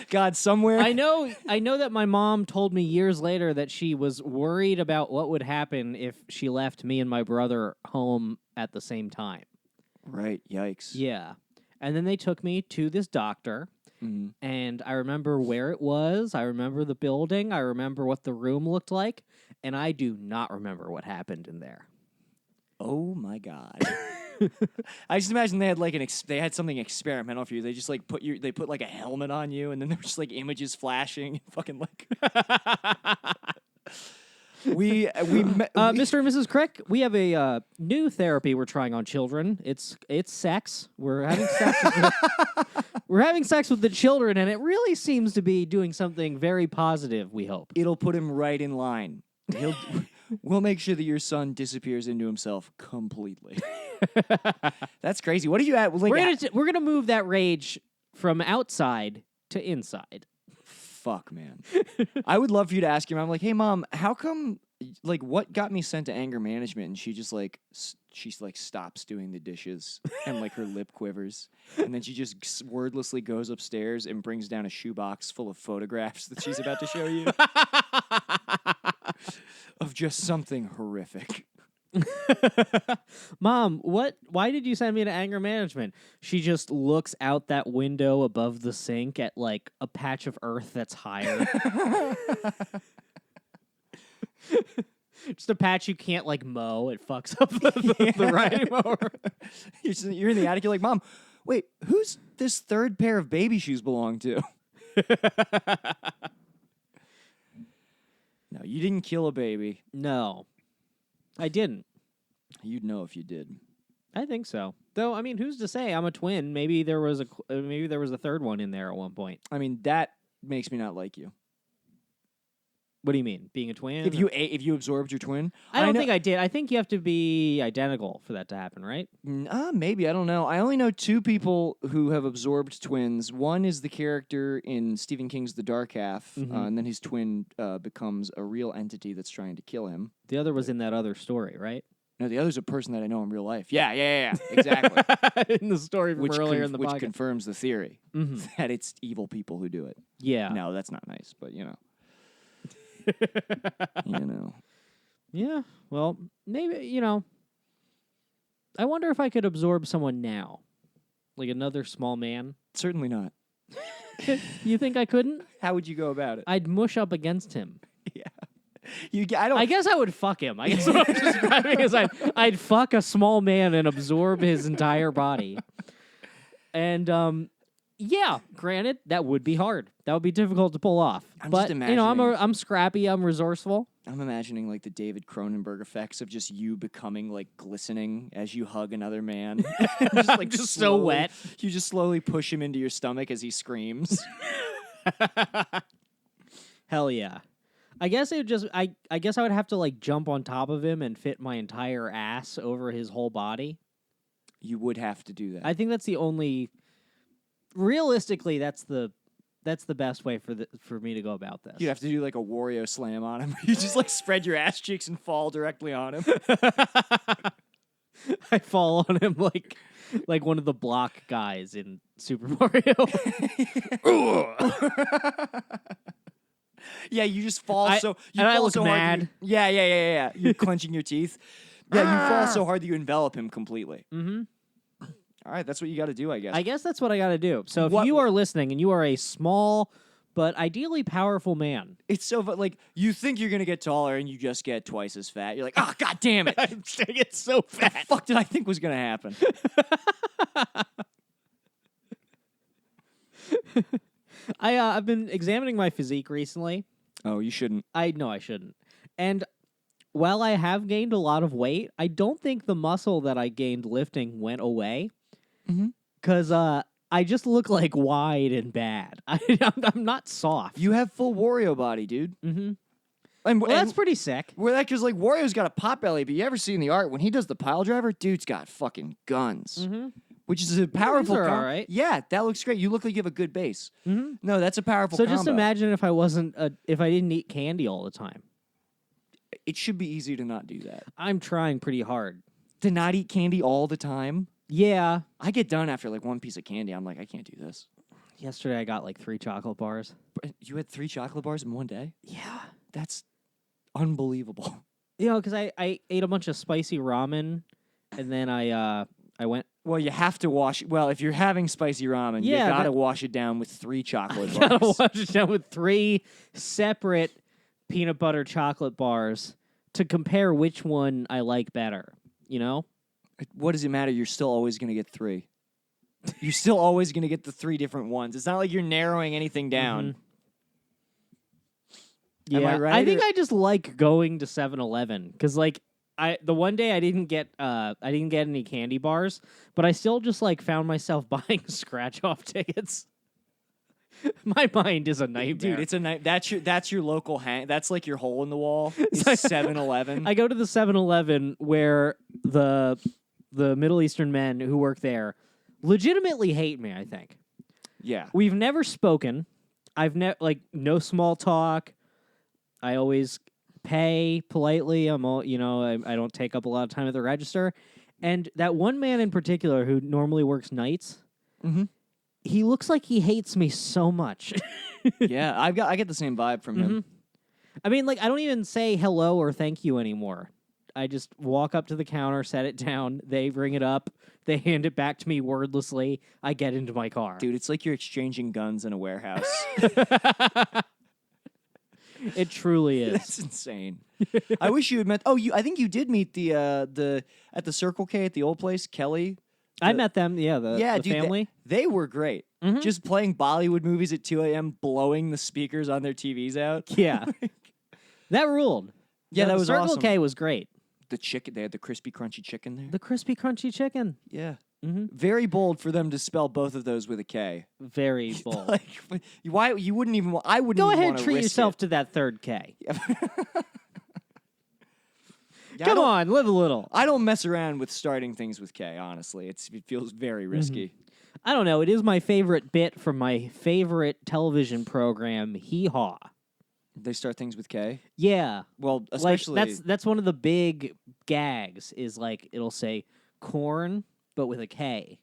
Speaker 2: God, somewhere.
Speaker 3: I know that my mom told me years later that she was worried about what would happen if she left me and my brother home at the same time.
Speaker 2: Right, yikes.
Speaker 3: Yeah. And then they took me to this doctor, and I remember where it was. I remember the building. I remember what the room looked like, and I do not remember what happened in there.
Speaker 2: Oh my God. I just imagine they had like they had something experimental for you. They just like put like a helmet on you, and then there were just like images flashing, fucking like.
Speaker 3: Mr. and Mrs. Crick, we have a new therapy we're trying on children. It's sex. We're having sex. We're having sex with the children, and it really seems to be doing something very positive. We hope
Speaker 2: it'll put him right in line. We'll make sure that your son disappears into himself completely. That's crazy. What did you add? Like,
Speaker 3: we're gonna move that rage from outside to inside.
Speaker 2: Fuck, man. I would love for you to ask your mom, like, hey, Mom, how come, like, what got me sent to anger management? And she just, like, stops doing the dishes and, like, her lip quivers. And then she just wordlessly goes upstairs and brings down a shoebox full of photographs that she's about to show you of just something horrific.
Speaker 3: Mom, why did you send me to anger management? She just looks out that window above the sink at like a patch of earth that's higher. Just a patch you can't like mow. It fucks up the riding mower.
Speaker 2: You're in the attic. You're like, Mom, wait, who's this third pair of baby shoes belong to? No, you didn't kill a baby.
Speaker 3: No. I didn't.
Speaker 2: You'd know if you did.
Speaker 3: I think so. Though, I mean, who's to say? I'm a twin. Maybe there was a third one in there at one point.
Speaker 2: I mean, that makes me not like you.
Speaker 3: What do you mean? Being a twin?
Speaker 2: If you absorbed your twin?
Speaker 3: I don't think I did. I think you have to be identical for that to happen, right?
Speaker 2: Maybe. I don't know. I only know two people who have absorbed twins. One is the character in Stephen King's The Dark Half, and then his twin becomes a real entity that's trying to kill him.
Speaker 3: The other was in that other story, right?
Speaker 2: No, the other's a person that I know in real life. Yeah. Exactly.
Speaker 3: In the story from earlier in the podcast.
Speaker 2: Which confirms the theory that it's evil people who do it.
Speaker 3: Yeah.
Speaker 2: No, that's not nice, but you know.
Speaker 3: Yeah, well, maybe, I wonder if I could absorb someone now. Like another small man.
Speaker 2: Certainly not.
Speaker 3: You think I couldn't?
Speaker 2: How would you go about it?
Speaker 3: I'd mush up against him.
Speaker 2: Yeah.
Speaker 3: I guess I would fuck him. I guess what I'm describing is I'd fuck a small man and absorb his entire body. And, yeah, granted, that would be hard. That would be difficult to pull off.
Speaker 2: Just imagining.
Speaker 3: I'm scrappy. I'm resourceful.
Speaker 2: I'm imagining like the David Cronenberg effects of just you becoming like glistening as you hug another man.
Speaker 3: just so wet.
Speaker 2: You just slowly push him into your stomach as he screams.
Speaker 3: Hell yeah. I guess I guess I would have to like jump on top of him and fit my entire ass over his whole body.
Speaker 2: You would have to do that.
Speaker 3: I think that's the only. Realistically, that's the best way for me to go about this.
Speaker 2: You'd have to do like a Wario slam on him. You just like spread your ass cheeks and fall directly on him.
Speaker 3: I fall on him like one of the block guys in Super Mario.
Speaker 2: Yeah, you just fall
Speaker 3: I look mad.
Speaker 2: Yeah. You're clenching your teeth. Yeah, you fall so hard that you envelop him completely.
Speaker 3: Mm-hmm.
Speaker 2: All right, that's what you got to do, I guess.
Speaker 3: I guess that's what I got to do. So if you are listening and you are a small but ideally powerful man.
Speaker 2: It's so like you think you're going to get taller and you just get twice as fat. You're like, oh, God damn it.
Speaker 3: I'm going to get so fat.
Speaker 2: What the fuck did I think was going to happen?
Speaker 3: I've been examining my physique recently.
Speaker 2: Oh, you shouldn't.
Speaker 3: I know I shouldn't. And while I have gained a lot of weight, I don't think the muscle that I gained lifting went away. Because I just look like wide and bad. I'm not soft.
Speaker 2: You have full Wario body, dude.
Speaker 3: Mm-hmm.
Speaker 2: And
Speaker 3: that's pretty sick.
Speaker 2: Because like Wario's got a pot belly, but you ever seen the art when he does the pile driver? Dude's got fucking guns, which is a powerful.
Speaker 3: All right.
Speaker 2: Yeah, that looks great. You look like you have a good base.
Speaker 3: Mm-hmm.
Speaker 2: No, that's a powerful.
Speaker 3: So
Speaker 2: combo.
Speaker 3: just imagine if I didn't eat candy all the time.
Speaker 2: It should be easy to not do that.
Speaker 3: I'm trying pretty hard
Speaker 2: to not eat candy all the time.
Speaker 3: Yeah.
Speaker 2: I get done after like one piece of candy. I'm like, I can't do this.
Speaker 3: Yesterday I got like 3 chocolate bars.
Speaker 2: You had 3 chocolate bars in one day?
Speaker 3: Yeah.
Speaker 2: That's unbelievable.
Speaker 3: Because I ate a bunch of spicy ramen, and then I went...
Speaker 2: Well, you have to wash... Well, if you're having spicy ramen, you gotta wash it down with 3 chocolate bars.
Speaker 3: Gotta wash it down with 3 separate peanut butter chocolate bars to compare which one I like better,
Speaker 2: What does it matter? You're still always going to get 3. You're still always going to get the 3 different ones. It's not like you're narrowing anything down.
Speaker 3: Yeah,
Speaker 2: Am I right?
Speaker 3: I think
Speaker 2: or-
Speaker 3: I just like going to 7-Eleven because like the one day I didn't get any candy bars, but I still just like found myself buying scratch off tickets. My mind is a nightmare.
Speaker 2: Dude, it's a night. That's your local hang. That's like your hole in the wall. Is
Speaker 3: So
Speaker 2: 7-Eleven.
Speaker 3: I go to the 7-Eleven where the Middle Eastern men who work there legitimately hate me, I think.
Speaker 2: Yeah.
Speaker 3: We've never spoken. I've like no small talk. I always pay politely. I'm all, I don't take up a lot of time at the register. And that one man in particular who normally works nights,
Speaker 2: Mm-hmm.
Speaker 3: he looks like he hates me so much.
Speaker 2: Yeah, I get the same vibe from him.
Speaker 3: I mean, like, I don't even say hello or thank you anymore. I just walk up to the counter, set it down, they bring it up, they hand it back to me wordlessly, I get into my car.
Speaker 2: Dude, it's like you're exchanging guns in a warehouse.
Speaker 3: It truly is.
Speaker 2: That's insane. I wish you had met. I think you did meet the at the Circle K at the old place, Kelly.
Speaker 3: I met them, the
Speaker 2: Dude,
Speaker 3: family.
Speaker 2: They were great.
Speaker 3: Mhm.
Speaker 2: Just playing Bollywood movies at 2 a.m., blowing the speakers on their TVs out.
Speaker 3: Yeah. That ruled.
Speaker 2: Yeah, that
Speaker 3: The
Speaker 2: was
Speaker 3: Circle
Speaker 2: awesome.
Speaker 3: K was great.
Speaker 2: The chicken, they had the crispy, crunchy chicken there.
Speaker 3: The crispy, crunchy chicken.
Speaker 2: Yeah.
Speaker 3: Mm-hmm.
Speaker 2: Very bold for them to spell both of those with a K.
Speaker 3: Very bold.
Speaker 2: Like, why you wouldn't even? I wouldn't.
Speaker 3: Go
Speaker 2: even
Speaker 3: ahead,
Speaker 2: wanna
Speaker 3: treat
Speaker 2: risk
Speaker 3: yourself
Speaker 2: it.
Speaker 3: to that third K.
Speaker 2: Yeah, I
Speaker 3: Come
Speaker 2: don't-
Speaker 3: on, live a little.
Speaker 2: I don't mess around with starting things with K. Honestly, it feels very
Speaker 3: Mm-hmm.
Speaker 2: risky.
Speaker 3: I don't know. It is my favorite bit from my favorite television program, Hee Haw.
Speaker 2: They start things with K.
Speaker 3: Yeah,
Speaker 2: Well, especially
Speaker 3: like that's one of the big gags. Is like it'll say corn, but with a K,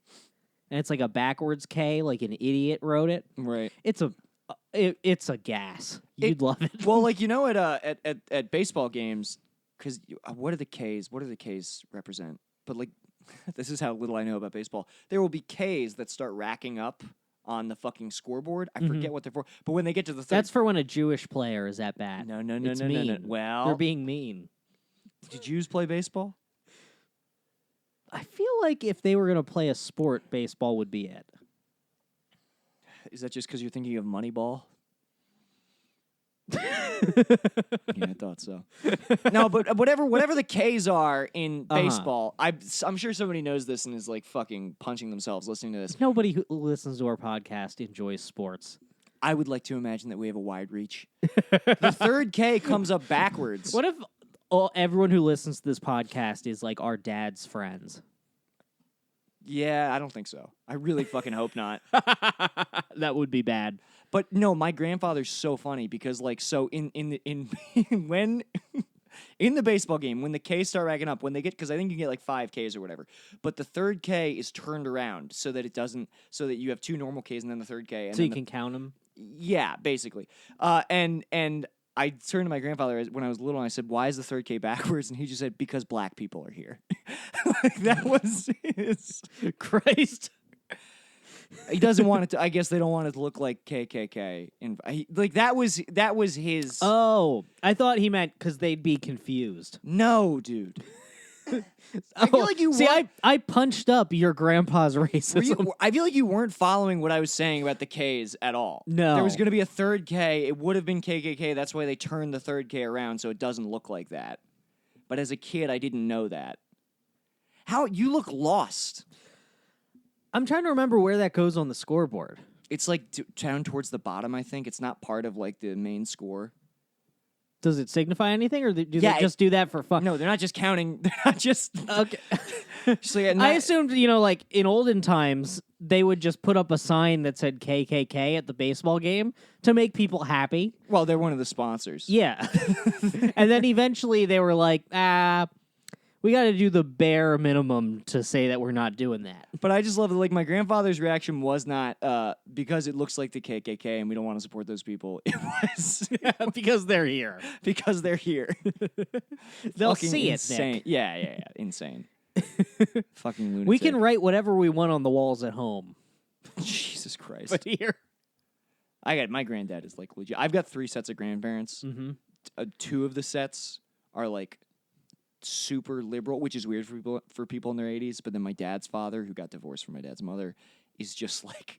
Speaker 3: and it's like a backwards K, like an idiot wrote it.
Speaker 2: right.
Speaker 3: It's a gas. You'd love it.
Speaker 2: Well, like at baseball games, because what do the Ks? What do the Ks represent? But like, this is how little I know about baseball. There will be Ks that start racking up on the fucking scoreboard. I forget what they're for. But when they get to the third,
Speaker 3: That's for when a Jewish player is at bat.
Speaker 2: no.
Speaker 3: It's mean.
Speaker 2: Well,
Speaker 3: They're being mean.
Speaker 2: did Jews play baseball?
Speaker 3: I feel like if they were going to play a sport, baseball would be it.
Speaker 2: Is that just because you're thinking of Moneyball? Yeah, I thought so. No, but whatever the K's are in baseball, I'm sure somebody knows this and is like fucking punching themselves listening to this.
Speaker 3: Nobody who listens to our podcast enjoys sports.
Speaker 2: I would like to imagine that we have a wide reach. The third K comes up backwards.
Speaker 3: What if everyone who listens to this podcast is like our dad's friends?
Speaker 2: Yeah, I don't think so. I really fucking hope not.
Speaker 3: That would be bad.
Speaker 2: But no, my grandfather's so funny because like so in when in the baseball game when the K's start racking up when they get because I think you get like 5 Ks or whatever, but the third K is turned around so that it doesn't so that you have 2 normal Ks and then the third K and
Speaker 3: So
Speaker 2: then
Speaker 3: you can count them.
Speaker 2: yeah, basically. And I turned to my grandfather when I was little and I said, "Why is the third K backwards?" And he just said, "Because black people are here." Like, that was his
Speaker 3: Christ.
Speaker 2: He doesn't want it to. I guess they don't want it to look like KKK. And that was his.
Speaker 3: Oh, I thought he meant because they'd be confused.
Speaker 2: No, dude. I feel like you
Speaker 3: see.
Speaker 2: weren't-
Speaker 3: I punched up your grandpa's racism.
Speaker 2: I feel like you weren't following what I was saying about the Ks at all.
Speaker 3: No.
Speaker 2: There was going to be a third K. It would have been KKK. That's why they turned the third K around so it doesn't look like that. But as a kid, I didn't know that. How you look lost.
Speaker 3: I'm trying to remember where that goes on the scoreboard.
Speaker 2: It's like down towards the bottom, I think. It's not part of like the main score.
Speaker 3: Does it signify anything, or do
Speaker 2: Yeah,
Speaker 3: they just do that for fun?
Speaker 2: No, they're not just counting. They're not just.
Speaker 3: Okay.
Speaker 2: Just like,
Speaker 3: I assumed, like in olden times, they would just put up a sign that said KKK at the baseball game to make people happy.
Speaker 2: Well, they're one of the sponsors.
Speaker 3: Yeah. And then eventually they were like, we got to do the bare minimum to say that we're not doing that.
Speaker 2: But I just love that, like, my grandfather's reaction was not because it looks like the KKK and we don't want to support those people. It was
Speaker 3: Because they're here.
Speaker 2: because they're here.
Speaker 3: They'll
Speaker 2: Fucking
Speaker 3: see
Speaker 2: insane.
Speaker 3: it, Nick.
Speaker 2: Yeah. Insane. Fucking lunatic.
Speaker 3: We can write whatever we want on the walls at home.
Speaker 2: Jesus Christ.
Speaker 3: But here.
Speaker 2: My granddad is like legit. I've got 3 sets of grandparents.
Speaker 3: Mm-hmm.
Speaker 2: 2 of the sets are like super liberal, which is weird for people in their 80s. But then my dad's father, who got divorced from my dad's mother, is just like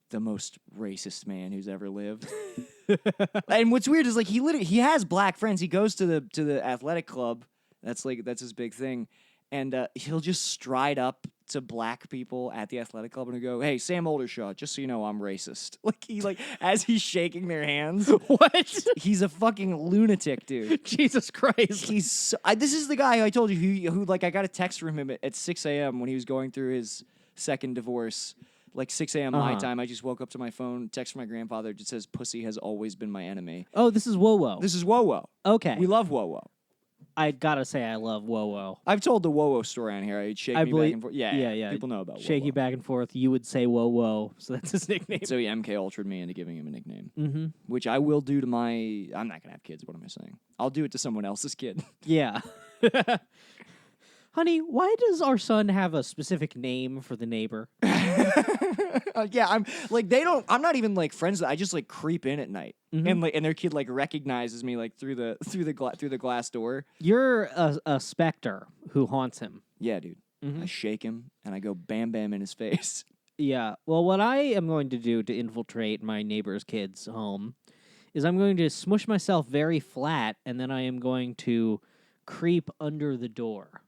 Speaker 2: the most racist man who's ever lived. And what's weird is like he has black friends. He goes to the athletic club. That's his big thing. And he'll just stride up to black people at the athletic club and he'll go, "Hey, Sam Oldershaw, just so you know, I'm racist." As he's shaking their hands.
Speaker 3: What?
Speaker 2: He's a fucking lunatic, dude.
Speaker 3: Jesus Christ.
Speaker 2: This is the guy I told you who I got a text from him at 6 a.m. when he was going through his second divorce. Like 6 a.m. my time. I just woke up to my phone, text from my grandfather. It just says, "Pussy has always been my enemy."
Speaker 3: Oh, this is Wowo.
Speaker 2: This is Wowo.
Speaker 3: Okay.
Speaker 2: We love Wowo.
Speaker 3: I gotta say, I love Wowo.
Speaker 2: I've told the Wowo story on here. I'd shake me back and forth.
Speaker 3: Yeah.
Speaker 2: People know about
Speaker 3: Shake
Speaker 2: Wowo.
Speaker 3: you back and forth. You would say Wowo, so that's his nickname.
Speaker 2: So he MK Ultra'd me into giving him a nickname,
Speaker 3: Mm-hmm.
Speaker 2: which I will do to my. I'm not gonna have kids. What am I saying? I'll do it to someone else's kid.
Speaker 3: Yeah. Honey, why does our son have a specific name for the neighbor?
Speaker 2: Yeah, I'm like they don't. I'm not even like friends. I just like creep in at night,
Speaker 3: Mhm.
Speaker 2: and their kid like recognizes me like through the glass door.
Speaker 3: You're a specter who haunts him.
Speaker 2: Yeah, dude.
Speaker 3: Mhm.
Speaker 2: I shake him and I go bam bam in his face.
Speaker 3: Yeah. Well, what I am going to do to infiltrate my neighbor's kid's home is I'm going to smush myself very flat, and then I am going to creep under the door.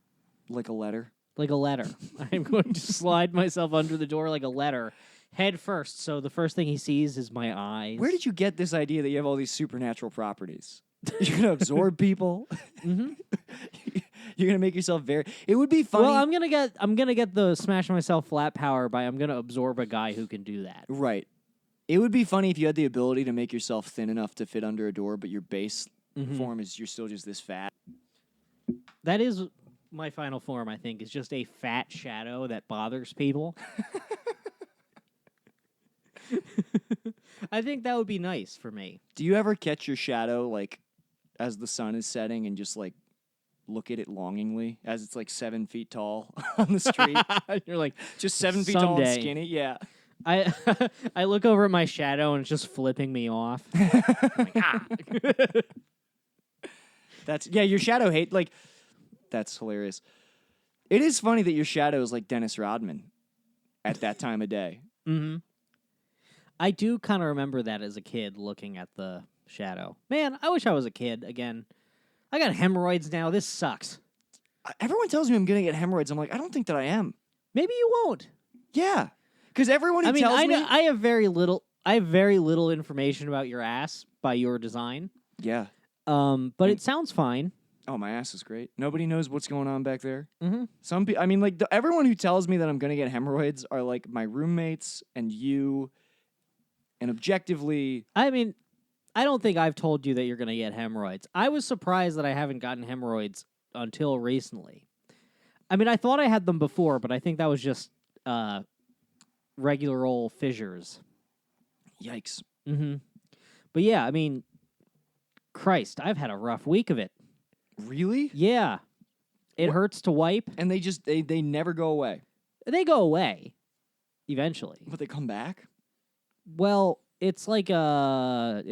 Speaker 2: Like a letter.
Speaker 3: Like a letter. I'm going to slide myself under the door like a letter, head first. So the first thing he sees is my eyes.
Speaker 2: Where did you get this idea that you have all these supernatural properties? You're gonna absorb people.
Speaker 3: Mm-hmm.
Speaker 2: You're gonna make yourself very. It would be funny.
Speaker 3: Well, I'm gonna get the smash myself flat power by I'm gonna absorb a guy who can do that.
Speaker 2: Right. It would be funny if you had the ability to make yourself thin enough to fit under a door, but your base form is you're still just this fat.
Speaker 3: That is my final form. I think is just a fat shadow that bothers people. I think that would be nice for me.
Speaker 2: Do you ever catch your shadow like as the sun is setting and just like look at it longingly as it's like 7 feet tall on the street?
Speaker 3: You're like,
Speaker 2: Just 7 feet tall and
Speaker 3: Someday.
Speaker 2: skinny. Yeah.
Speaker 3: I I look over at my shadow and it's just flipping me off. I'm like, ah.
Speaker 2: Your shadow hate like that's hilarious. It is funny that your shadow is like Dennis Rodman at that time of day.
Speaker 3: Mm-hmm. I do kind of remember that as a kid looking at the shadow. Man, I wish I was a kid again. I got hemorrhoids now. This sucks.
Speaker 2: Everyone tells me I'm gonna get hemorrhoids. I'm like, I don't think that I am.
Speaker 3: Maybe you won't.
Speaker 2: Yeah, because everyone who tells me,
Speaker 3: I have very little. I have very little information about your ass by your design.
Speaker 2: yeah.
Speaker 3: But it sounds fine.
Speaker 2: Oh, my ass is great. Nobody knows what's going on back there.
Speaker 3: Mm-hmm.
Speaker 2: Some people, I mean, like everyone who tells me that I'm gonna get hemorrhoids are like my roommates and you. And objectively,
Speaker 3: I mean, I don't think I've told you that you're going to get hemorrhoids. I was surprised that I haven't gotten hemorrhoids until recently. I mean, I thought I had them before, but I think that was just regular old fissures.
Speaker 2: yikes.
Speaker 3: Mm-hmm. But yeah, I mean, Christ, I've had a rough week of it.
Speaker 2: Really?
Speaker 3: Yeah. It hurts to wipe.
Speaker 2: And they never go away.
Speaker 3: They go away eventually.
Speaker 2: But they come back?
Speaker 3: Well, it's like a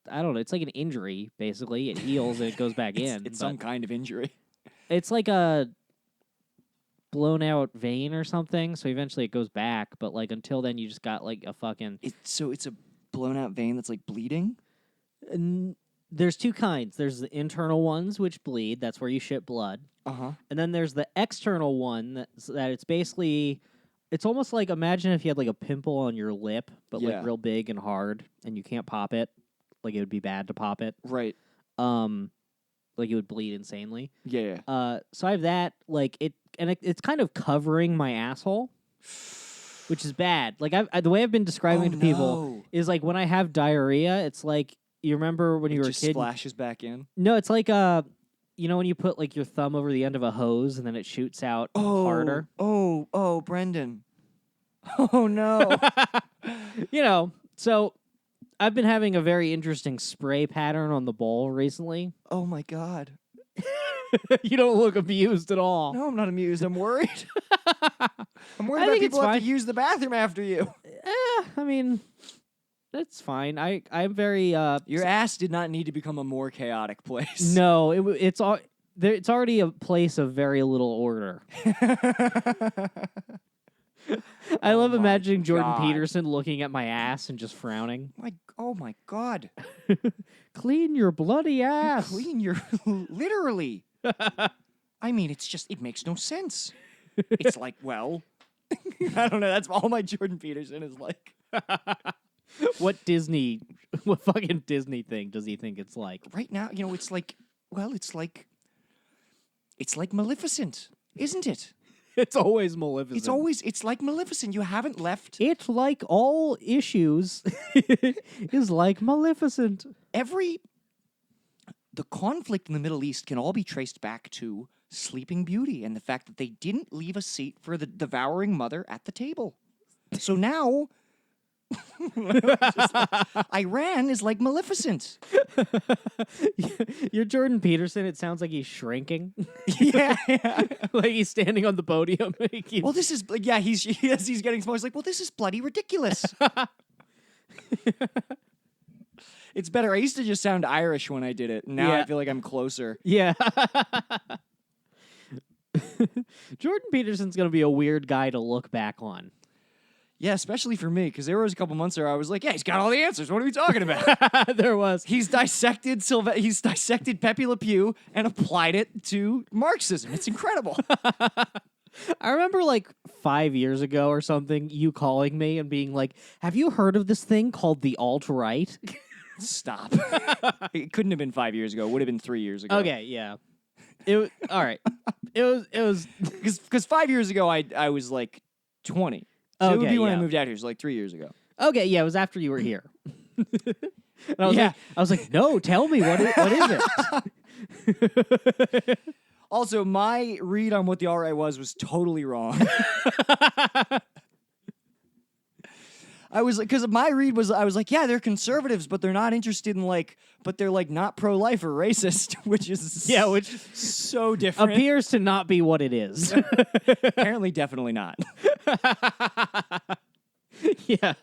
Speaker 3: I don't know, it's like an injury basically. It heals and it goes back in.
Speaker 2: It's some kind of injury.
Speaker 3: It's like a blown out vein or something, so eventually it goes back, but like until then you just got like a fucking
Speaker 2: So it's a blown out vein that's like bleeding?
Speaker 3: There's two kinds. There's the internal ones which bleed, that's where you shit blood.
Speaker 2: Uh-huh.
Speaker 3: And then there's the external one that it's basically it's almost like imagine if you had like a pimple on your lip, but
Speaker 2: Yeah.
Speaker 3: like real big and hard, and you can't pop it. Like it would be bad to pop it.
Speaker 2: Right.
Speaker 3: Like it would bleed insanely.
Speaker 2: Yeah.
Speaker 3: So I have that. Like it's kind of covering my asshole, which is bad. Like the way I've been describing it to people is like when I have diarrhea, it's like you remember when you were a
Speaker 2: just
Speaker 3: kid.
Speaker 2: splashes back in.
Speaker 3: No, it's like you know when you put like your thumb over the end of a hose and then it shoots out harder.
Speaker 2: Oh, Brendan. Oh no.
Speaker 3: You know, so I've been having a very interesting spray pattern on the bowl recently.
Speaker 2: Oh my God.
Speaker 3: You don't look amused at all.
Speaker 2: No, I'm not amused. I'm worried. I'm worried
Speaker 3: I
Speaker 2: about
Speaker 3: think it's
Speaker 2: people have to
Speaker 3: fine.
Speaker 2: use the bathroom after you.
Speaker 3: I mean, that's fine. I'm very
Speaker 2: Your ass did not need to become a more chaotic place.
Speaker 3: No, it's already a place of very little order. I love
Speaker 2: my
Speaker 3: imagining Jordan
Speaker 2: God.
Speaker 3: Peterson looking at my ass and just frowning.
Speaker 2: Oh my God.
Speaker 3: Clean your bloody ass.
Speaker 2: Clean your literally. I mean, it makes no sense. It's like, well, I don't know. That's all my Jordan Peterson is like.
Speaker 3: What fucking Disney thing does he think it's like?
Speaker 2: Right now, it's like, well, it's like Maleficent, isn't it?
Speaker 3: It's always Maleficent.
Speaker 2: It's like Maleficent. You haven't left.
Speaker 3: It's like all issues is like Maleficent.
Speaker 2: The conflict in the Middle East can all be traced back to Sleeping Beauty and the fact that they didn't leave a seat for the devouring mother at the table. So now, Iran is like Maleficent.
Speaker 3: You're Jordan Peterson. It sounds like he's shrinking.
Speaker 2: Yeah.
Speaker 3: Like he's standing on the podium. And he keeps...
Speaker 2: Well, this is he's getting small. He's like, well, this is bloody ridiculous. It's better. I used to just sound Irish when I did it. Now
Speaker 3: Yeah.
Speaker 2: I feel like I'm closer.
Speaker 3: Yeah. Jordan Peterson's going to be a weird guy to look back on.
Speaker 2: Yeah, especially for me, because there was a couple months there I was like, yeah, he's got all the answers. What are we talking about?
Speaker 3: There was.
Speaker 2: He's dissected Pepe Le Pew and applied it to Marxism. It's incredible.
Speaker 3: I remember like 5 years ago or something, you calling me and being like, have you heard of this thing called the alt-right?
Speaker 2: Stop. It couldn't have been 5 years ago. It would have been 3 years ago.
Speaker 3: Okay, yeah. All right. It was
Speaker 2: Because 5 years ago, I was like 20. So it would
Speaker 3: Okay,
Speaker 2: be when I
Speaker 3: yeah.
Speaker 2: moved out here. So like 3 years ago.
Speaker 3: okay, yeah, it was after you were here. And I was
Speaker 2: Yeah.
Speaker 3: like, no, tell me what is it?
Speaker 2: Also, my read on what the alt right was totally wrong. I was like, because my read was, I was like, yeah, they're conservatives, but they're not interested in but they're like not pro-life or racist, which is
Speaker 3: which
Speaker 2: so different.
Speaker 3: appears to not be what it is.
Speaker 2: Apparently, definitely not.
Speaker 3: Yeah.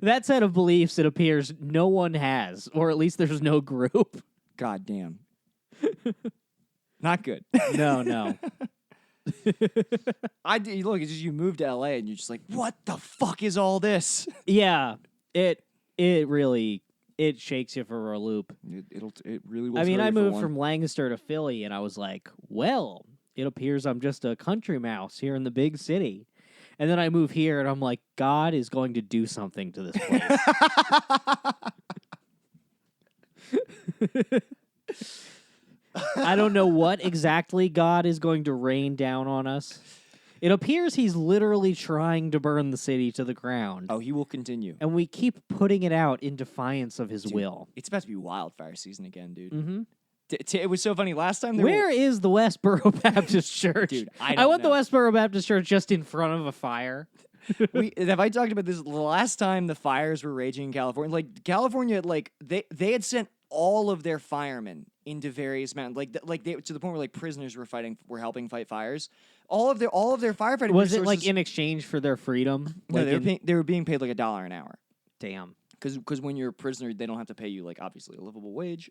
Speaker 3: That set of beliefs, it appears no one has, or at least there's no group.
Speaker 2: God damn. Not good.
Speaker 3: No.
Speaker 2: Look, it's just you moved to LA and you're just like, what the fuck is all this?
Speaker 3: Yeah. It really shakes you for a loop.
Speaker 2: It really will.
Speaker 3: I mean,
Speaker 2: throw
Speaker 3: I
Speaker 2: you for
Speaker 3: moved
Speaker 2: one.
Speaker 3: from Lancaster to Philly, and I was like, well, it appears I'm just a country mouse here in the big city. And then I move here, and I'm like, God is going to do something to this place. I don't know what exactly God is going to rain down on us. It appears he's literally trying to burn the city to the ground.
Speaker 2: Oh, he will continue.
Speaker 3: And we keep putting it out in defiance of his
Speaker 2: Dude,
Speaker 3: will.
Speaker 2: It's about to be wildfire season again, dude.
Speaker 3: Mm-hmm.
Speaker 2: It was so funny. Last time
Speaker 3: Where is the Westboro Baptist Church?
Speaker 2: Dude,
Speaker 3: I want the Westboro Baptist Church just in front of a fire.
Speaker 2: Have I talked about this? The last time the fires were raging in California, California, they had sent all of their firemen into various mountains, they to the point where prisoners were helping fight fires. All of their firefighting
Speaker 3: Was it
Speaker 2: resources,
Speaker 3: in exchange for their freedom?
Speaker 2: No, they were being paid $1 an hour.
Speaker 3: Damn.
Speaker 2: Because when you're a prisoner, they don't have to pay you obviously a livable wage.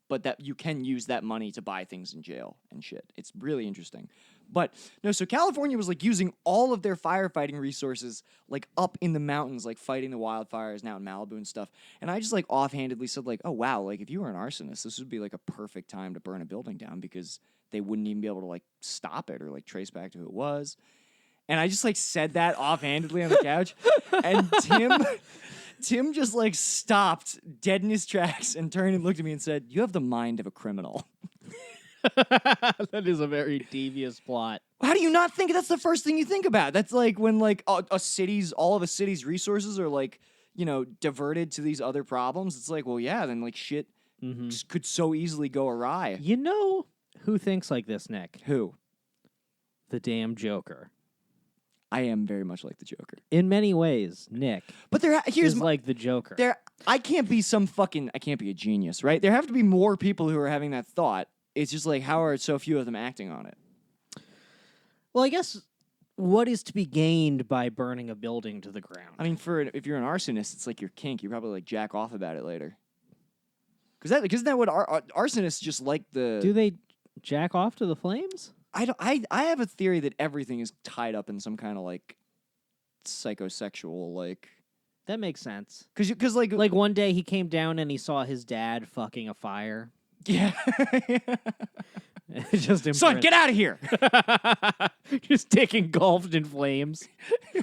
Speaker 2: But that you can use that money to buy things in jail and shit. It's really interesting. But no, so California was using all of their firefighting resources up in the mountains, fighting the wildfires now in Malibu and stuff. And I just offhandedly said oh wow, if you were an arsonist, this would be a perfect time to burn a building down because they wouldn't even be able to stop it or trace back to who it was. And I just said that offhandedly on the couch, and Tim just stopped dead in his tracks and turned and looked at me and said, "You have the mind of a criminal."
Speaker 3: That is a very devious plot.
Speaker 2: How do you not think that's the first thing you think about? That's when all of a city's resources are diverted to these other problems. It's well, yeah, then shit could so easily go awry.
Speaker 3: You know who thinks like this, Nick?
Speaker 2: Who?
Speaker 3: The damn Joker.
Speaker 2: I am very much like the Joker.
Speaker 3: In many ways, Nick
Speaker 2: But here's
Speaker 3: is like the Joker.
Speaker 2: I can't be a genius, right? There have to be more people who are having that thought. It's just how are so few of them acting on it?
Speaker 3: Well, I guess what is to be gained by burning a building to the ground?
Speaker 2: I mean, if you're an arsonist, it's your kink. You probably jack off about it later. Because isn't that what arsonists just the?
Speaker 3: Do they jack off to the flames?
Speaker 2: I have a theory that everything is tied up in some kind of psychosexual, like,
Speaker 3: That makes sense.
Speaker 2: because like
Speaker 3: Like one day he came down and he saw his dad fucking a fire.
Speaker 2: yeah.
Speaker 3: Just
Speaker 2: Son, get out of here!
Speaker 3: Just dick engulfed in flames.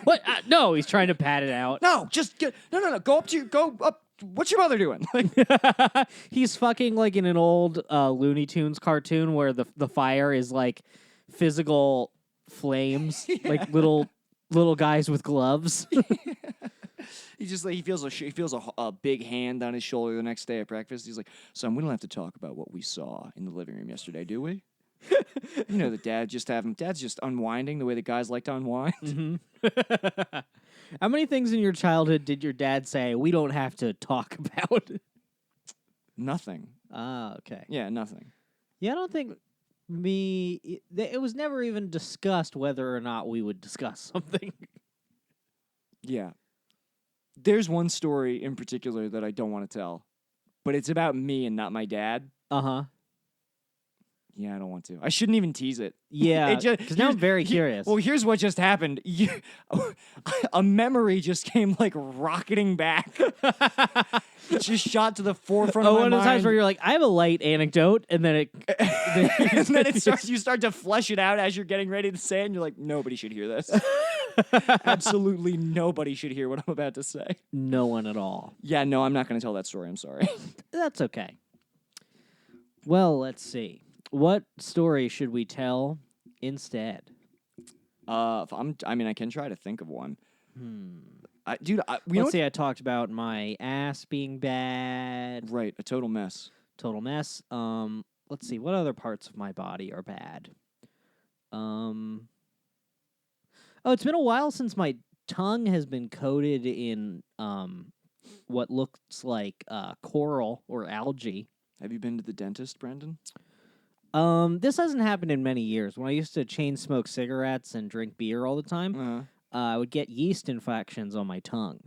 Speaker 3: What? No, he's trying to pat it out.
Speaker 2: No, just get no. Go up. What's your mother doing? Like,
Speaker 3: He's fucking like in an old Looney Tunes cartoon where the fire is like physical flames, like little guys with gloves.
Speaker 2: he just like he feels a big hand on his shoulder the next day at breakfast. He's like, "Son, we don't have to talk about what we saw in the living room yesterday, do we?" You know, dad's just unwinding the way the guys like to unwind.
Speaker 3: Mm-hmm. How many things in your childhood did your dad say we don't have to talk about?
Speaker 2: Nothing.
Speaker 3: Ah, okay.
Speaker 2: Yeah, nothing.
Speaker 3: Yeah, I don't think it was never even discussed whether or not we would discuss something.
Speaker 2: Yeah. There's one story in particular that I don't want to tell, but it's about me and not my dad.
Speaker 3: Uh-huh.
Speaker 2: Yeah, I don't want to. I shouldn't even tease it.
Speaker 3: Yeah, because now I'm very curious.
Speaker 2: Well, here's what just happened. A memory just came like rocketing back. It just shot to the forefront of my
Speaker 3: one of
Speaker 2: mind.
Speaker 3: those times where you're like, I have a light anecdote, and then
Speaker 2: and then you start to flesh it out as you're getting ready to say it, and you're like, nobody should hear this. Absolutely nobody should hear what I'm about to say.
Speaker 3: No one at all.
Speaker 2: Yeah, no, I'm not going to tell that story. I'm sorry.
Speaker 3: That's okay. Well, let's see. What story should we tell instead?
Speaker 2: I can try to think of one.
Speaker 3: Let's see. I talked about my ass being bad.
Speaker 2: Right, a total mess.
Speaker 3: Total mess. Let's see. What other parts of my body are bad? Oh, it's been a while since my tongue has been coated in what looks like coral or algae.
Speaker 2: Have you been to the dentist, Brandon?
Speaker 3: This hasn't happened in many years. When I used to chain smoke cigarettes and drink beer all the time, I would get yeast infections on my tongue.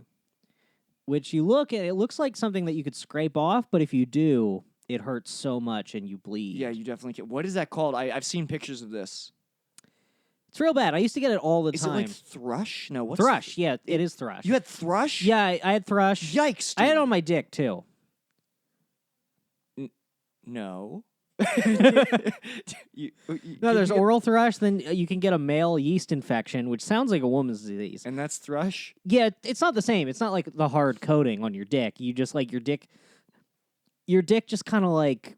Speaker 3: Which you look at, it looks like something that you could scrape off, but if you do, it hurts so much and you bleed.
Speaker 2: Yeah, you definitely can. What is that called? I've seen pictures of this.
Speaker 3: It's real bad. I used to get it all the
Speaker 2: Is
Speaker 3: time.
Speaker 2: it like thrush? No, what's
Speaker 3: thrush? Yeah, it is thrush.
Speaker 2: You had thrush?
Speaker 3: Yeah, I had thrush.
Speaker 2: Yikes!
Speaker 3: I had it
Speaker 2: dude.
Speaker 3: on my dick too.
Speaker 2: No.
Speaker 3: No, there's oral thrush. Then you can get a male yeast infection, which sounds like a woman's disease.
Speaker 2: And that's thrush?
Speaker 3: Yeah, it's not the same. It's not like the hard coating on your dick. You just like your dick just kind of like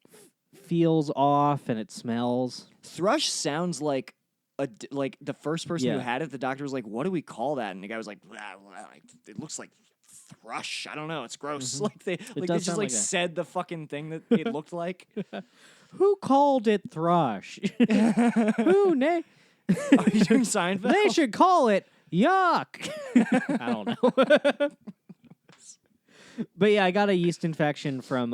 Speaker 3: feels off and it smells.
Speaker 2: Thrush sounds like like the first person who
Speaker 3: Yeah.
Speaker 2: had it, the doctor was like, "What do we call that?" And the guy was like, "It looks like thrush. I don't know. It's gross." Like they
Speaker 3: does
Speaker 2: just
Speaker 3: sound like a-
Speaker 2: said the fucking thing that it looked like.
Speaker 3: Who called it thrush? Who?
Speaker 2: Are you doing Seinfeld?
Speaker 3: They should call it yuck. I don't know. But yeah, I got a yeast infection from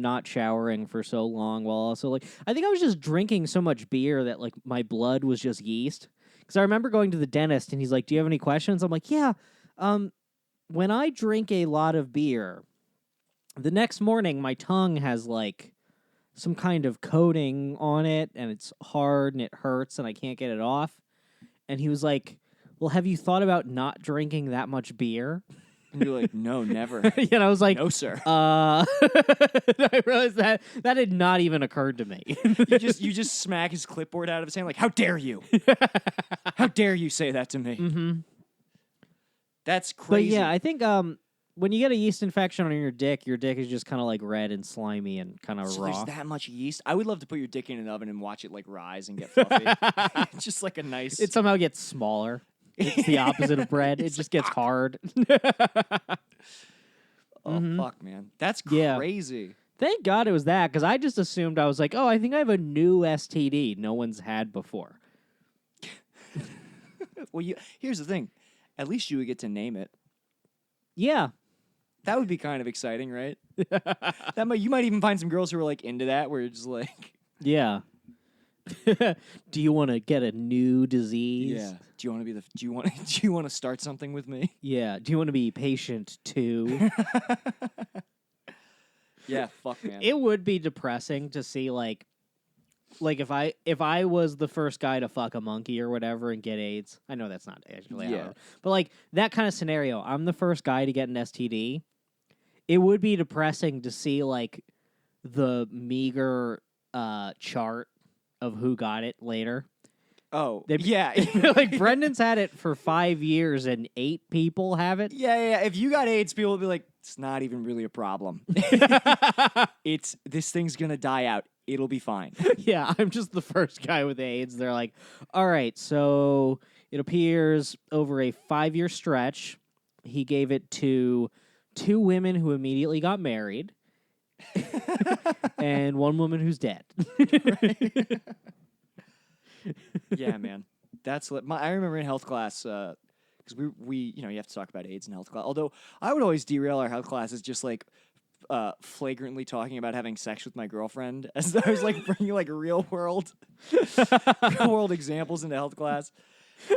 Speaker 3: not showering for so long, while also like I think I was just drinking so much beer that like my blood was just yeast. Because I remember going to the dentist and he's like, "Do you have any questions?" I'm like, "Yeah. When I drink a lot of beer, the next morning my tongue has like some kind of coating on it and it's hard and it hurts and I can't get it off." And he was like, "Well, have you thought about not drinking that much beer?"
Speaker 2: And you're like, "No, never."
Speaker 3: And I was like,
Speaker 2: "No, sir."
Speaker 3: I realized that had not even occurred to me.
Speaker 2: you just smack his clipboard out of his hand like, "How dare you? How dare you say that to me?"
Speaker 3: Mm-hmm.
Speaker 2: That's
Speaker 3: But
Speaker 2: crazy.
Speaker 3: yeah, I think when you get a yeast infection on your dick is just kind of like red and slimy and kind of
Speaker 2: So
Speaker 3: raw.
Speaker 2: there's that much yeast. I would love to put your dick in an oven and watch it like rise and get fluffy. It's just like a nice.
Speaker 3: It somehow gets smaller. It's the opposite of bread. It just gets hard.
Speaker 2: Fuck, man, that's
Speaker 3: Yeah.
Speaker 2: crazy.
Speaker 3: Thank God it was that, because I just assumed I was like, oh, I think I have a new STD no one's had before.
Speaker 2: Well, here's the thing. At least you would get to name it.
Speaker 3: Yeah.
Speaker 2: That would be kind of exciting, right? You might even find some girls who are like into that, where you're just like,
Speaker 3: Yeah. Do you want to get a new disease?
Speaker 2: yeah. Do you want to start something with me?
Speaker 3: Yeah. Do you want to be patient too?
Speaker 2: Yeah, fuck, man.
Speaker 3: It would be depressing to see like like if I was the first guy to fuck a monkey or whatever and get AIDS, I know that's not actually how
Speaker 2: Yeah.
Speaker 3: but like that kind of scenario, I'm the first guy to get an STD. It would be depressing to see like the meager chart of who got it later.
Speaker 2: Oh,
Speaker 3: They'd be-
Speaker 2: yeah.
Speaker 3: like Brendan's had it for 5 years and 8 people have it.
Speaker 2: Yeah. If you got AIDS, people will be like, it's not even really a problem. This thing's gonna die out. It'll be fine.
Speaker 3: Yeah, I'm just the first guy with AIDS. They're like, all right, so it appears over a 5-year stretch, he gave it to 2 women who immediately got married and 1 woman who's dead.
Speaker 2: Yeah, man. I remember in health class, because we you have to talk about AIDS in health class. Although I would always derail our health classes just like flagrantly talking about having sex with my girlfriend, as I was like bringing like real world examples into health class,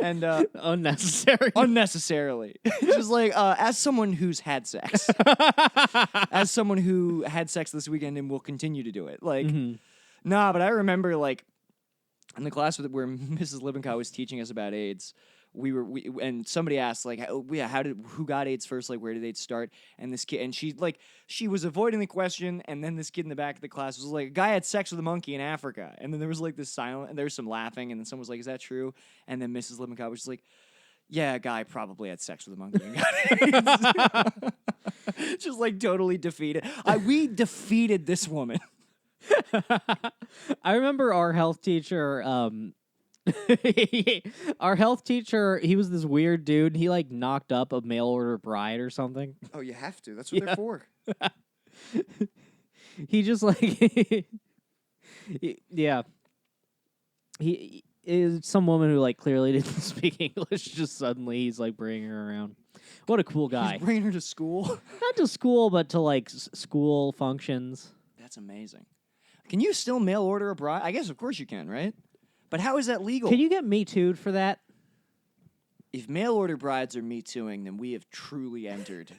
Speaker 2: and unnecessarily, just like as someone who's had sex, as someone who had sex this weekend and will continue to do it, like, nah. But I remember like in the class where Mrs. Lippincott was teaching us about AIDS. And somebody asked like, who got AIDS first? Like, where did AIDS start? And this kid, and she was avoiding the question, and then this kid in the back of the class was like, a guy had sex with a monkey in Africa, and then there was like this silence, and there was some laughing, and then someone was like, is that true? And then Mrs. Lippincott was just like, yeah, a guy probably had sex with a monkey and got AIDS. Just like totally defeated. We defeated this woman.
Speaker 3: I remember our health teacher. Our health teacher, he was this weird dude. He like knocked up a mail order bride or something.
Speaker 2: Oh, you have to. That's what they're for.
Speaker 3: He just like, yeah. He is some woman who like clearly didn't speak English. Just suddenly he's like bringing her around. What a cool guy.
Speaker 2: He's bringing her to school.
Speaker 3: Not to school, but to like school functions.
Speaker 2: That's amazing. Can you still mail order a bride? I guess, of course you can, right? But how is that legal?
Speaker 3: Can you get Me Too'd for that?
Speaker 2: If mail order brides are Me Tooing, then we have truly entered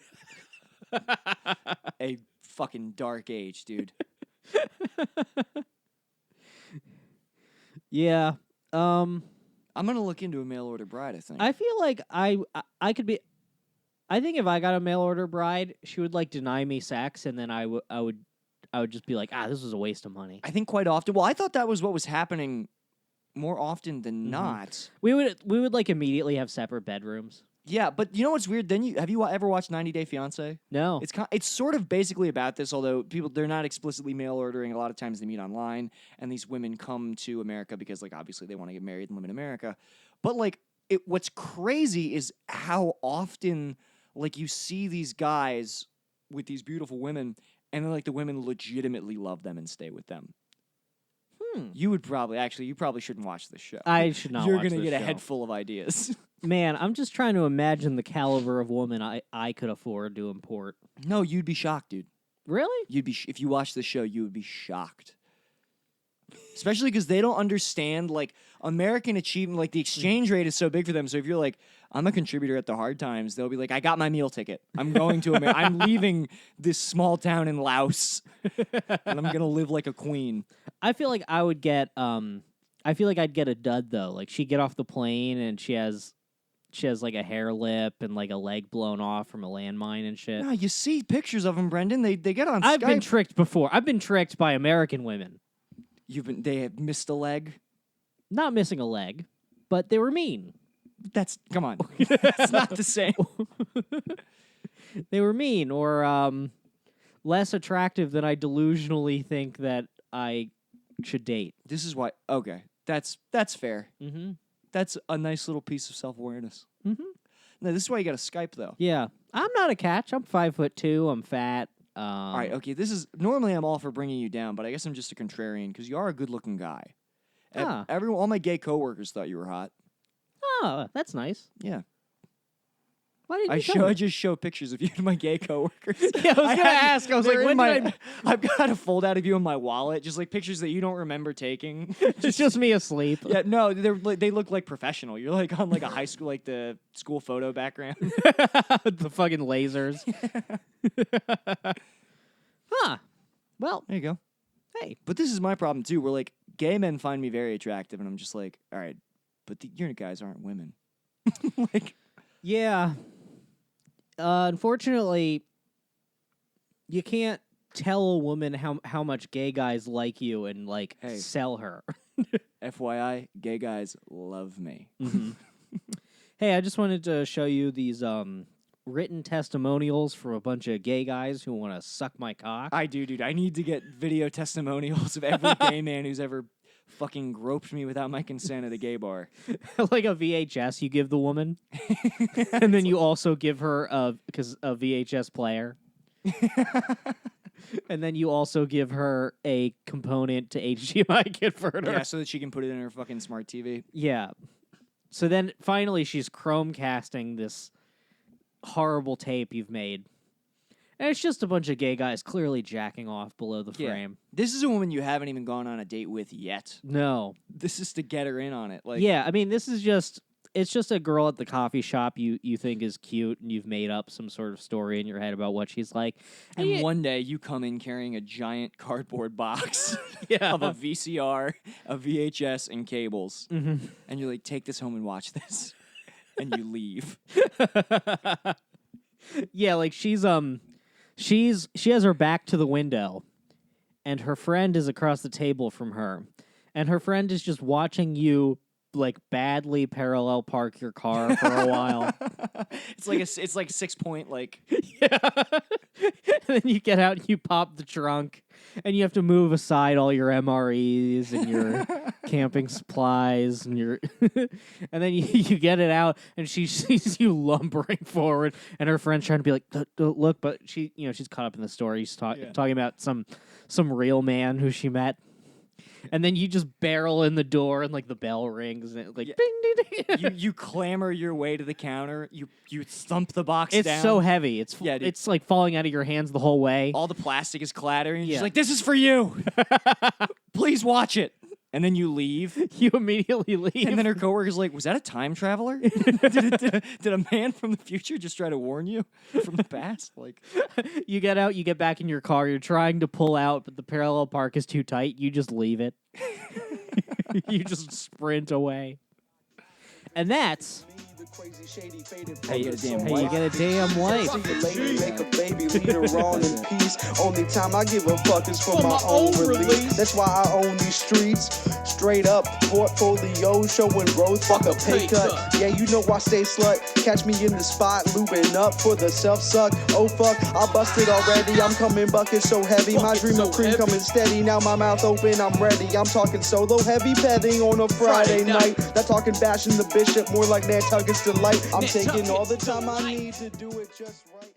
Speaker 2: a fucking dark age, dude.
Speaker 3: Yeah.
Speaker 2: I'm gonna look into a mail order bride, I think.
Speaker 3: I feel like I could be. I think if I got a mail order bride, she would like deny me sex, and then I would just be like, this was a waste of money.
Speaker 2: I think quite often. Well, I thought that was what was happening more often than not.
Speaker 3: We would like immediately have separate bedrooms.
Speaker 2: Yeah, but you know what's weird? Then have you ever watched 90 Day Fiancé?
Speaker 3: No.
Speaker 2: It's sort of basically about this, although they're not explicitly mail ordering. A lot of times they meet online, and these women come to America because, like, obviously they want to get married and live in America. But like, what's crazy is how often like you see these guys with these beautiful women, and then like the women legitimately love them and stay with them. You probably shouldn't watch this show.
Speaker 3: I should not.
Speaker 2: You're
Speaker 3: watch
Speaker 2: gonna
Speaker 3: this
Speaker 2: get a
Speaker 3: show.
Speaker 2: head full of ideas.
Speaker 3: Man, I'm just trying to imagine the caliber of woman I could afford to import.
Speaker 2: No, you'd be shocked, dude.
Speaker 3: Really?
Speaker 2: You'd be if you watch the show, you would be shocked. Especially because they don't understand like American achievement. Like the exchange rate is so big for them. So if you're like, I'm a contributor at the Hard Times, they'll be like, I got my meal ticket. I'm going to America. I'm leaving this small town in Laos, and I'm gonna live like a queen.
Speaker 3: I feel like I would get. I feel like I'd get a dud though. Like she'd get off the plane and she has like a hair lip and like a leg blown off from a landmine and shit.
Speaker 2: No, you see pictures of them, Brendan. They get on.
Speaker 3: I've
Speaker 2: Skype.
Speaker 3: been tricked before. I've been tricked by American women.
Speaker 2: They have missed a leg.
Speaker 3: Not missing a leg, but they were mean.
Speaker 2: Come on. That's not the same.
Speaker 3: They were mean or less attractive than I delusionally think that I should date.
Speaker 2: This is why. Okay, that's fair.
Speaker 3: Mm-hmm.
Speaker 2: That's a nice little piece of self-awareness.
Speaker 3: Mm-hmm.
Speaker 2: No, this is why you got to Skype though.
Speaker 3: Yeah, I'm not a catch. I'm 5'2". I'm fat.
Speaker 2: All right, okay. Normally I'm all for bringing you down, but I guess I'm just a contrarian because you are a good-looking guy. All my gay coworkers thought you were hot.
Speaker 3: Oh, that's nice.
Speaker 2: Yeah.
Speaker 3: Why didn't you tell
Speaker 2: I
Speaker 3: me?
Speaker 2: just show pictures of you to my gay coworkers.
Speaker 3: Yeah, I was gonna ask. I was like, when did
Speaker 2: I've got a fold-out of you in my wallet, just like pictures that you don't remember taking.
Speaker 3: It's just me asleep.
Speaker 2: Yeah, no, they look like professional. You're like on like a high school, like the school photo background.
Speaker 3: The fucking lasers. Huh. Well,
Speaker 2: There you go.
Speaker 3: hey.
Speaker 2: But this is my problem too. We're like gay men find me very attractive, and I'm just like, all right, but your guys aren't women. Like,
Speaker 3: Yeah. Unfortunately, you can't tell a woman how much gay guys like you and like
Speaker 2: Hey.
Speaker 3: sell her.
Speaker 2: FYI, gay guys love me.
Speaker 3: Hey, I just wanted to show you these written testimonials from a bunch of gay guys who want to suck my cock.
Speaker 2: I do, dude. I need to get video testimonials of every gay man who's ever fucking groped me without my consent at a gay bar.
Speaker 3: Like a VHS you give the woman, and then you also give her a VHS player. And then you also give her a component to HDMI converter.
Speaker 2: Yeah, so that she can put it in her fucking smart TV.
Speaker 3: Yeah. So then finally she's Chromecasting this horrible tape you've made. And it's just a bunch of gay guys clearly jacking off below the frame.
Speaker 2: This is a woman you haven't even gone on a date with yet.
Speaker 3: No.
Speaker 2: This is to get her in on it. Like,
Speaker 3: Yeah, I mean, it's just a girl at the coffee shop you think is cute, and you've made up some sort of story in your head about what she's like.
Speaker 2: And one day you come in carrying a giant cardboard box
Speaker 3: Yeah.
Speaker 2: of a VCR, a VHS, and cables.
Speaker 3: Mhm.
Speaker 2: And you're like, take this home and watch this. And you leave.
Speaker 3: Yeah, like she has her back to the window, and her friend is across the table from her, and her friend is just watching you like badly parallel park your car for a while.
Speaker 2: It's like a 6 point like.
Speaker 3: Yeah. And then you get out and you pop the trunk, and you have to move aside all your MREs and your camping supplies and your and then you get it out, and she sees you lumbering forward, and her friend's trying to be like, "Don't look," but she's caught up in the story. She's talking about some real man who she met. And then you just barrel in the door, and like the bell rings, and like ding, ding, ding.
Speaker 2: You clamber your way to the counter. You thump the box
Speaker 3: It's
Speaker 2: down.
Speaker 3: so heavy. It's
Speaker 2: Yeah, dude.
Speaker 3: it's like falling out of your hands the whole way.
Speaker 2: All the plastic is clattering.
Speaker 3: Yeah.
Speaker 2: She's like, "This is for you. Please watch it." And then you leave.
Speaker 3: You immediately leave.
Speaker 2: And then her coworker's like, "Was that a time traveler? did a man from the future just try to warn you from the past?" Like,
Speaker 3: You get out, you get back in your car, you're trying to pull out, but the parallel park is too tight. You just leave it. You just sprint away. And that's
Speaker 2: Hey, you get a damn
Speaker 3: how you get a damn wife.
Speaker 4: See you later, make a baby, lead her on in peace. Only time I give a fuck is for my own release. That's why I own these streets. Straight up, portfolio showing growth. Fuck a pay cut. Yeah, you know I stay slut. Catch me in the spot, lubing up for the self suck. Oh fuck, I busted already. I'm coming bucket so heavy. My dream of cream coming steady. Now my mouth open, I'm ready. I'm talking solo heavy petting on a Friday night. Not talking bashing the bishop, more like Nantucket's delight. I'm taking all the time I need to do it just right.